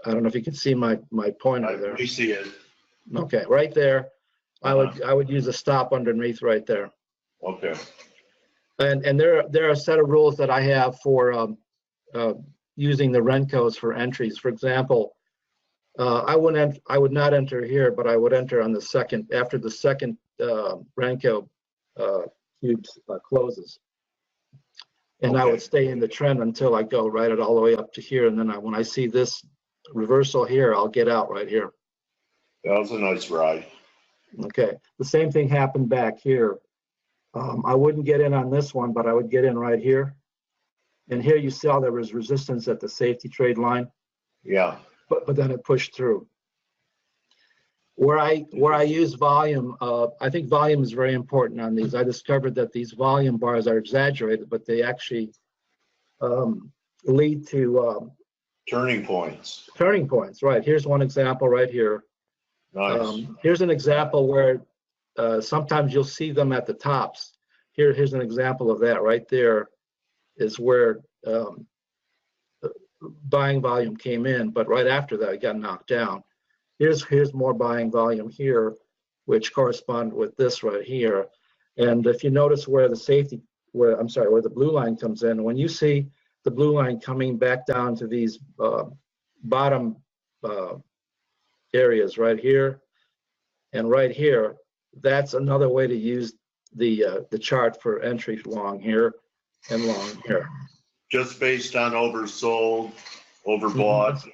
[SPEAKER 5] I don't know if you can see my pointer there.
[SPEAKER 1] We see it.
[SPEAKER 5] Okay, right there. I would use a stop underneath right there.
[SPEAKER 1] Okay.
[SPEAKER 5] And there are a set of rules that I have for using the Renkos for entries. For example, I would not enter here, but I would enter on the second after the second Renko cube closes, and I would stay in the trend until I go right all the way up to here, and then when I see this reversal here, I'll get out right here.
[SPEAKER 1] That was a nice ride.
[SPEAKER 5] Okay, the same thing happened back here. I wouldn't get in on this one, but I would get in right here. And here you saw there was resistance at the safety trade line.
[SPEAKER 1] Yeah.
[SPEAKER 5] But then it pushed through. Where I use volume, I think volume is very important on these. I discovered that these volume bars are exaggerated, but they actually lead to
[SPEAKER 1] Turning points.
[SPEAKER 5] turning points. Right. Here's one example right here.
[SPEAKER 1] Nice.
[SPEAKER 5] Here's an example where sometimes you'll see them at the tops. Here's an example of that right there is where buying volume came in, but right after that it got knocked down. Here's more buying volume here, which correspond with this right here. And if you notice where the where the blue line comes in, when you see the blue line coming back down to these bottom areas right here and right here, that's another way to use the chart for entry long here and long here.
[SPEAKER 1] Just based on oversold, overbought.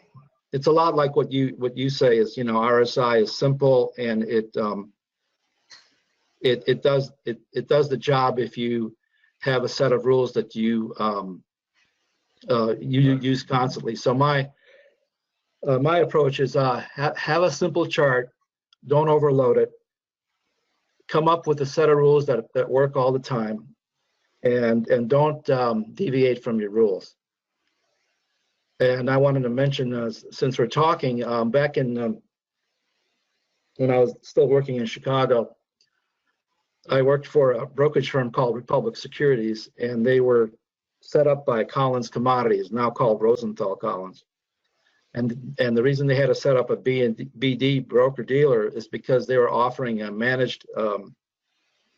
[SPEAKER 5] It's a lot like what you say is, RSI is simple and it does the job if you have a set of rules that you use constantly. So my approach is have a simple chart, don't overload it, come up with a set of rules that work all the time, and don't deviate from your rules. And I wanted to mention, since we're talking, back in when I was still working in Chicago, I worked for a brokerage firm called Republic Securities, and they were set up by Collins Commodities, now called Rosenthal Collins. And the reason they had to set up a BD broker dealer is because they were offering a managed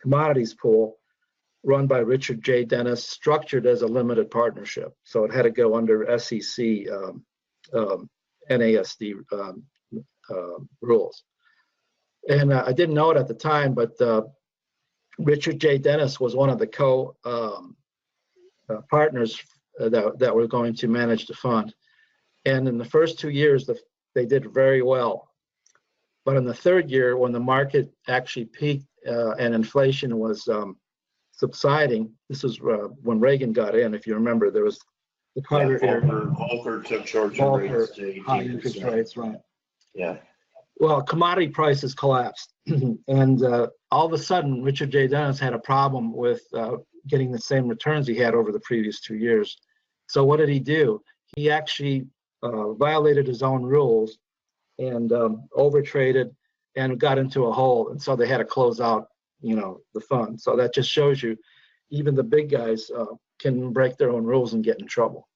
[SPEAKER 5] commodities pool run by Richard J. Dennis, structured as a limited partnership. So it had to go under SEC NASD rules. And I didn't know it at the time, but Richard J. Dennis was one of the partners that were going to manage the fund. And in the first 2 years, they did very well. But in the third year, when the market actually peaked and inflation was subsiding, this is when Reagan got in. If you remember, there was the Carter era.
[SPEAKER 1] Volcker took short-term rates to 18%.
[SPEAKER 5] High interest rates, right?
[SPEAKER 1] Yeah.
[SPEAKER 5] Well, commodity prices collapsed, and all of a sudden, Richard J. Dennis had a problem with getting the same returns he had over the previous 2 years. So what did he do? He actually violated his own rules and overtraded and got into a hole, and so they had to close out the fund. So that just shows you even the big guys can break their own rules and get in trouble.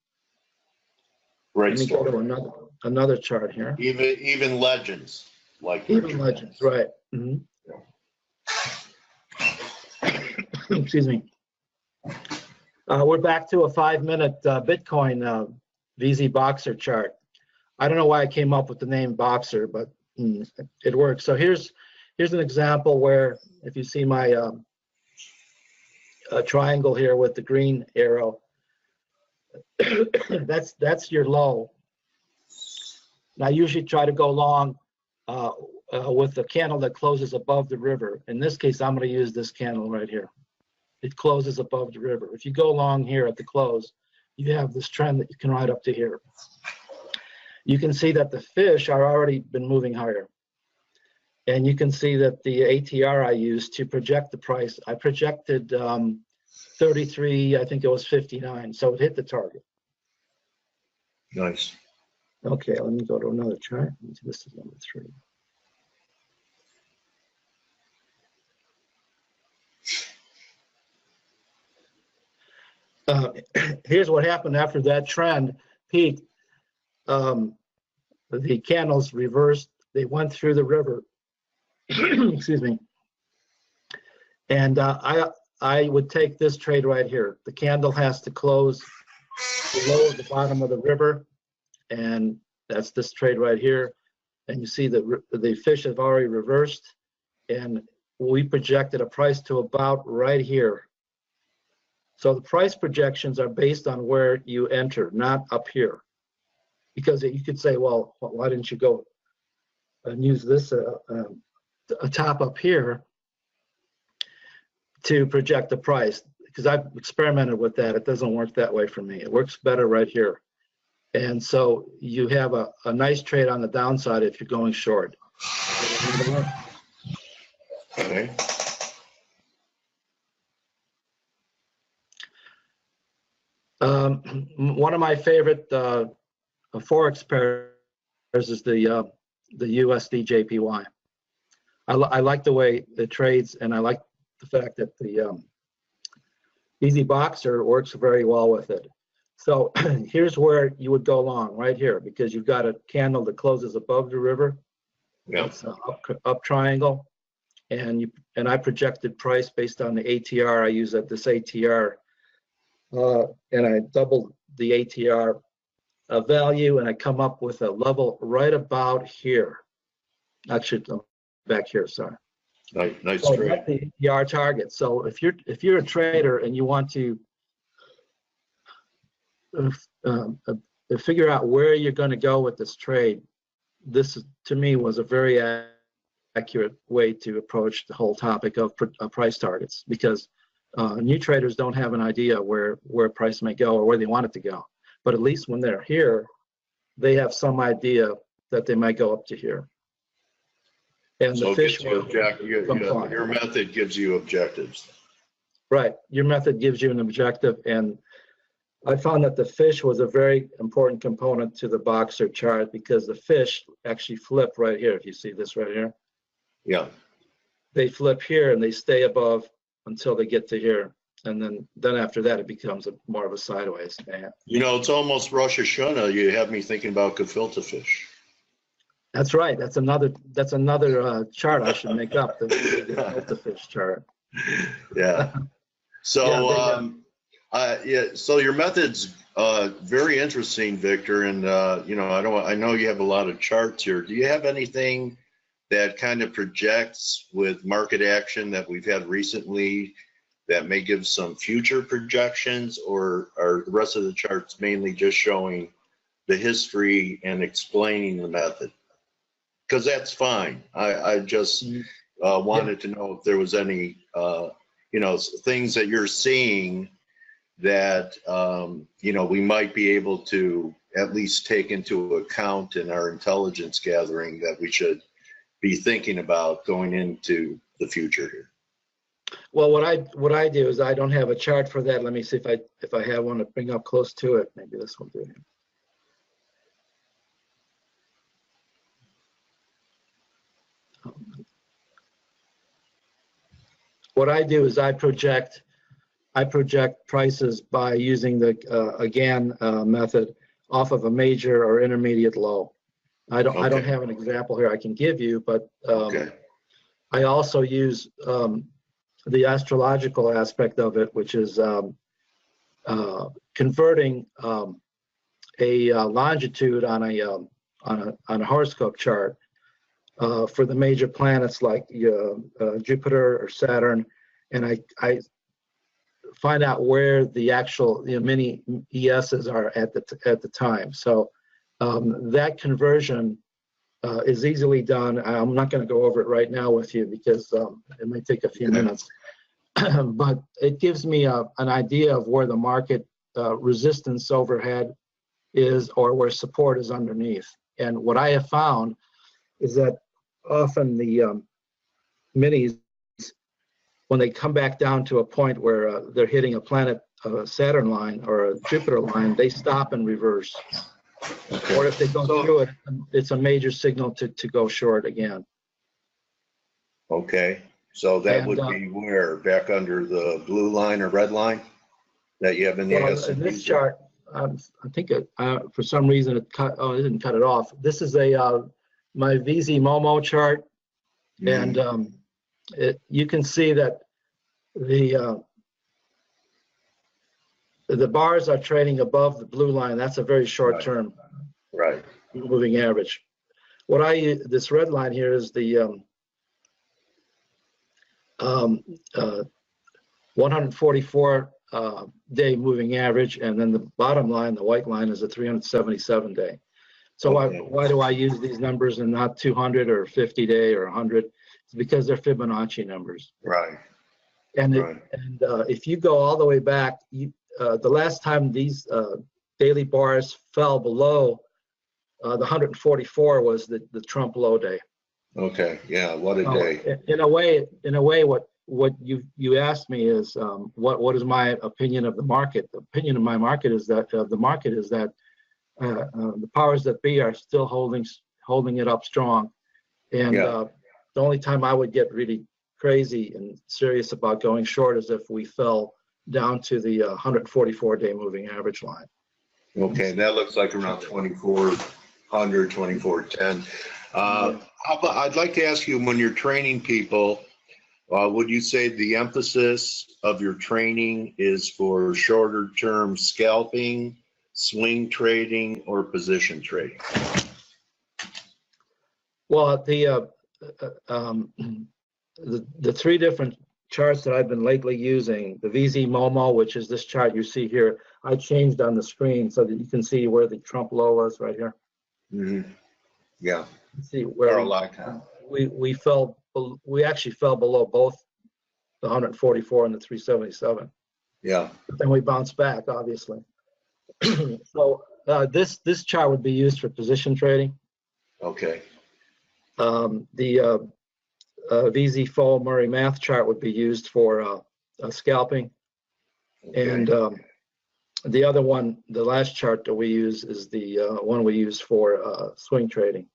[SPEAKER 1] Right.
[SPEAKER 5] Let me go to another chart here.
[SPEAKER 1] Even legends like
[SPEAKER 5] Even legends, right. Excuse me. We're back to a 5-minute Bitcoin VZ Boxer chart. I don't know why I came up with the name Boxer, but it works. So here's an example where, if you see my triangle here with the green arrow, that's your low. And I usually try to go long with the candle that closes above the river. In this case, I'm going to use this candle right here. It closes above the river. If you go long here at the close, you have this trend that you can ride up to here. You can see that the fish are already been moving higher. And you can see that the ATR I used to project the price, I projected 33, I think it was 59, so it hit the target.
[SPEAKER 1] Nice.
[SPEAKER 5] Okay, let me go to another chart. This is number 3. Here's what happened after that trend peaked. The candles reversed. They went through the river. Excuse me. And I would take this trade right here. The candle has to close below the bottom of the river, and that's this trade right here. And you see that the fish have already reversed, and we projected a price to about right here. So the price projections are based on where you enter, not up here. Because you could say, well, why didn't you go and use this a top up here to project the price, because I've experimented with that. It doesn't work that way for me. It works better right here. And so you have a nice trade on the downside if you're going short.
[SPEAKER 1] Okay.
[SPEAKER 5] One of my favorite Forex pairs is the USD JPY. I like the way it trades, and I like the fact that the Easy Boxer works very well with it. So here's where you would go long, right here, because you've got a candle that closes above the river.
[SPEAKER 1] Yeah.
[SPEAKER 5] It's an up triangle, and I projected price based on the ATR. I use this ATR, and I doubled the ATR value, and I come up with a level right about here. Actually, back here, sorry.
[SPEAKER 1] Nice
[SPEAKER 5] So
[SPEAKER 1] trade.
[SPEAKER 5] that's the ATR target. So if you're a trader and you want to figure out where you're going to go with this trade, this to me was a very accurate way to approach the whole topic of price targets, because new traders don't have an idea where price may go or where they want it to go. But at least when they're here, they have some idea that they might go up to here. And
[SPEAKER 1] So
[SPEAKER 5] the fish
[SPEAKER 1] your method gives you objectives.
[SPEAKER 5] Right. Your method gives you an objective, and I found that the fish was a very important component to the Boxer chart, because the fish actually flip right here. If you see this right here,
[SPEAKER 1] Yeah.
[SPEAKER 5] they flip here and they stay above until they get to here, and then after that it becomes more of a sideways.
[SPEAKER 1] You know, it's almost Rosh Hashanah. You have me thinking about gefilte fish.
[SPEAKER 5] That's right. That's another chart I should make up, the fish chart.
[SPEAKER 1] Yeah. So so your method's very interesting, Victor. And you know, I know you have a lot of charts here. Do you have anything that kind of projects with market action that we've had recently that may give some future projections, or are the rest of the charts mainly just showing the history and explaining the method? Because that's fine. I just wanted to know if there was any, you know, things that you're seeing that, you know, we might be able to at least take into account in our intelligence gathering that we should be thinking about going into the future here.
[SPEAKER 5] Well, what I do is I don't have a chart for that. Let me see if I have one to bring up close to it. Maybe this will do it. What I do is I project prices by using the again method off of a major or intermediate low. I don't have an example here I can give you, but I also use the astrological aspect of it, which is converting a longitude on a horoscope chart for the major planets like Jupiter or Saturn, and I find out where the actual mini ESs are at the time. So that conversion is easily done. I'm not going to go over it right now with you because it may take a few minutes, but it gives me an idea of where the market resistance overhead is or where support is underneath. And what I have found is that often the minis, when they come back down to a point where they're hitting a planet, Saturn line or a Jupiter line, they stop and reverse. Or if they go through it, it's a major signal to go short again.
[SPEAKER 1] Okay, so that would be where? Back under the blue line or red line that you have in the S&P?
[SPEAKER 5] In this chart, I think for some reason it didn't cut it off. This is my VZ Momo chart, and you can see that the bars are trading above the blue line. That's a very short term moving average. What this red line here is the 144 day moving average, and then the bottom line, the white line, is a 377 day. So why do I use these numbers and not 200 or 50 day or 100? It's It's because they're Fibonacci numbers.
[SPEAKER 1] Right.
[SPEAKER 5] And
[SPEAKER 1] Right.
[SPEAKER 5] If you go all the way back, the last time these daily bars fell below the 144 was the Trump low day.
[SPEAKER 1] Okay. Yeah. What a day.
[SPEAKER 5] In a way, what you asked me is what is my opinion of the market? The opinion of my market is that the powers that be are still holding it up strong, and
[SPEAKER 1] Yeah.
[SPEAKER 5] the only time I would get really crazy and serious about going short is if we fell down to the 144-day moving average line.
[SPEAKER 1] Okay. That looks like around 2400, 2410. I'd like to ask you, when you're training people, would you say the emphasis of your training is for shorter term scalping, swing trading, or position trading?
[SPEAKER 5] Well, the three different charts that I've been lately using, the VZ Momo, which is this chart you see here, I changed on the screen so that you can see where the Trump low was right here.
[SPEAKER 1] Mm-hmm. Yeah.
[SPEAKER 5] See where we actually fell below both the 144 and the 377.
[SPEAKER 1] Yeah.
[SPEAKER 5] But then we bounced back, obviously. So this chart would be used for position trading.
[SPEAKER 1] Okay.
[SPEAKER 5] The VZ Fo Murray Math chart would be used for scalping.
[SPEAKER 1] Okay.
[SPEAKER 5] And the other one, the last chart that we use is the one we use for swing trading.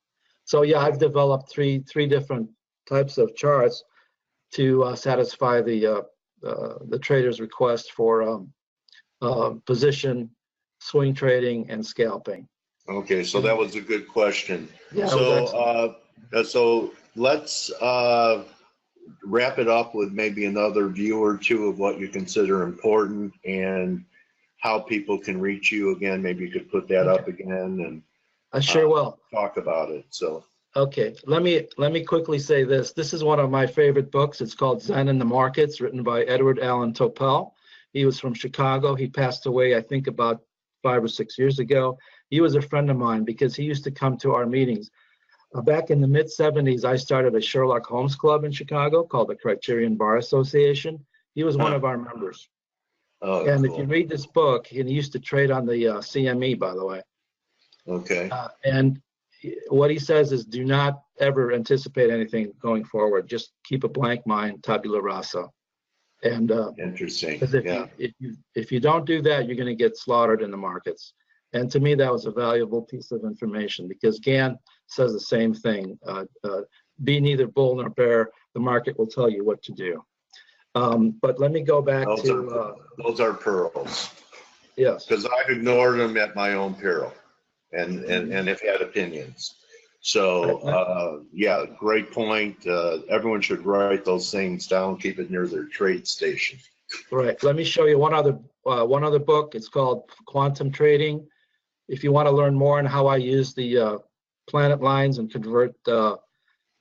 [SPEAKER 5] So yeah, I've developed three different types of charts to satisfy the trader's request for position, swing trading, and scalping.
[SPEAKER 1] Okay, so that was a good question.
[SPEAKER 5] Yeah,
[SPEAKER 1] so let's wrap it up with maybe another view or two of what you consider important and how people can reach you again. Maybe you could put that up again and
[SPEAKER 5] I sure will
[SPEAKER 1] talk about it. So
[SPEAKER 5] okay, let me quickly say this. This is one of my favorite books. It's called Zen in the Markets, written by Edward Allen Topel. He was from Chicago. He passed away, I think, about 5 or 6 years ago. He was a friend of mine because he used to come to our meetings. Back in the mid-'70s, I started a Sherlock Holmes club in Chicago called the Criterion Bar Association. He was one of our members.
[SPEAKER 1] oh,
[SPEAKER 5] And
[SPEAKER 1] cool.
[SPEAKER 5] if you read this book, and he used to trade on the CME, by the way.
[SPEAKER 1] Okay.
[SPEAKER 5] And what he says is, do not ever anticipate anything going forward. Just keep a blank mind, tabula rasa. And
[SPEAKER 1] Interesting.
[SPEAKER 5] if you don't do that, you're going to get slaughtered in the markets. And to me, that was a valuable piece of information because Gann says the same thing. Be neither bull nor bear. The market will tell you what to do. But let me go back
[SPEAKER 1] those are pearls.
[SPEAKER 5] Yes.
[SPEAKER 1] Because I've ignored them at my own peril, and have had opinions. So yeah, great point. Everyone should write those things down, keep it near their trade station.
[SPEAKER 5] Right. Let me show you one other book. It's called Quantum Trading. If you want to learn more on how I use the planet lines and convert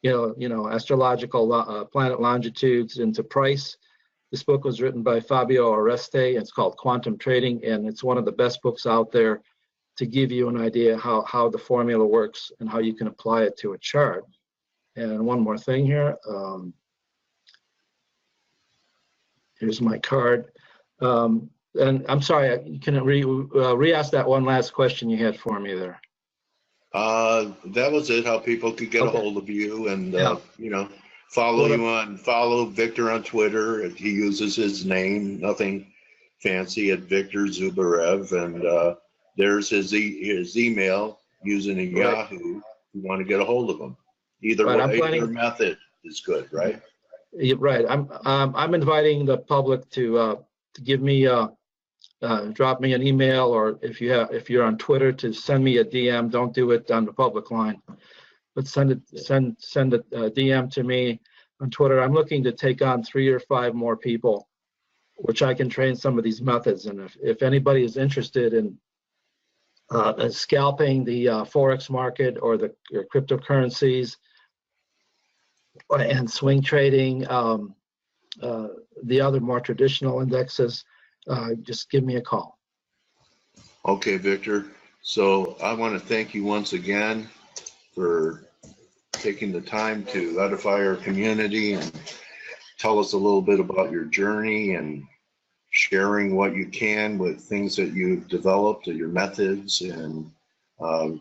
[SPEAKER 5] astrological planet longitudes into price, this book was written by Fabio Oreste. It's called Quantum Trading, and it's one of the best books out there to give you an idea how the formula works and how you can apply it to a chart. And one more thing here. Here's my card. And I'm sorry, can re-ask that one last question you had for me there?
[SPEAKER 1] That was it. How people could get a hold of you and follow Victor on Twitter. He uses his name, nothing fancy, at Victor Zubarev, and there's his email using a Yahoo. You want to get a hold of him. Either method is good, right?
[SPEAKER 5] Right. I'm inviting the public to give me drop me an email, or if you're on Twitter, to send me a DM. Don't do it on the public line, but send a DM to me on Twitter. I'm looking to take on 3 or 5 more people, which I can train some of these methods. And if anybody is interested in scalping the Forex market or the cryptocurrencies and swing trading, the other more traditional indexes, just give me a call.
[SPEAKER 1] Okay, Victor. So I want to thank you once again for taking the time to edify our community and tell us a little bit about your journey and sharing what you can with things that you've developed, your methods, and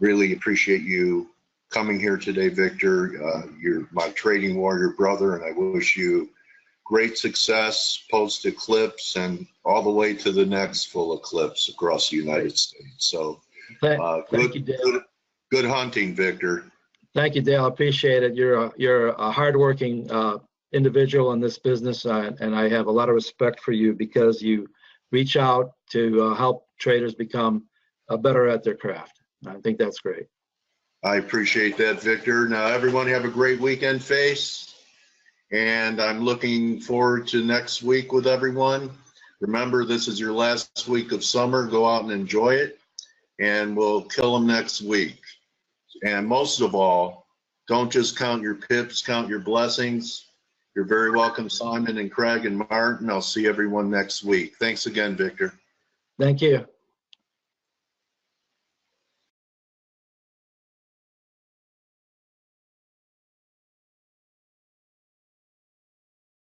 [SPEAKER 1] really appreciate you coming here today, Victor. You're my trading warrior brother, and I wish you great success post-eclipse and all the way to the next full eclipse across the United States. So
[SPEAKER 5] Thank you, Dale.
[SPEAKER 1] good hunting, Victor.
[SPEAKER 5] Thank you, Dale. I appreciate it. You're a hardworking individual in this business, and I have a lot of respect for you because you reach out to help traders become better at their craft. I think that's great.
[SPEAKER 1] I appreciate that, Victor. Now, everyone have a great weekend, Face. And I'm looking forward to next week with everyone. Remember, this is your last week of summer. Go out and enjoy it, and we'll kill them next week. And most of all, don't just count your pips, count your blessings. You're very welcome, Simon and Craig and Martin. I'll see everyone next week. Thanks again, Victor.
[SPEAKER 5] Thank you.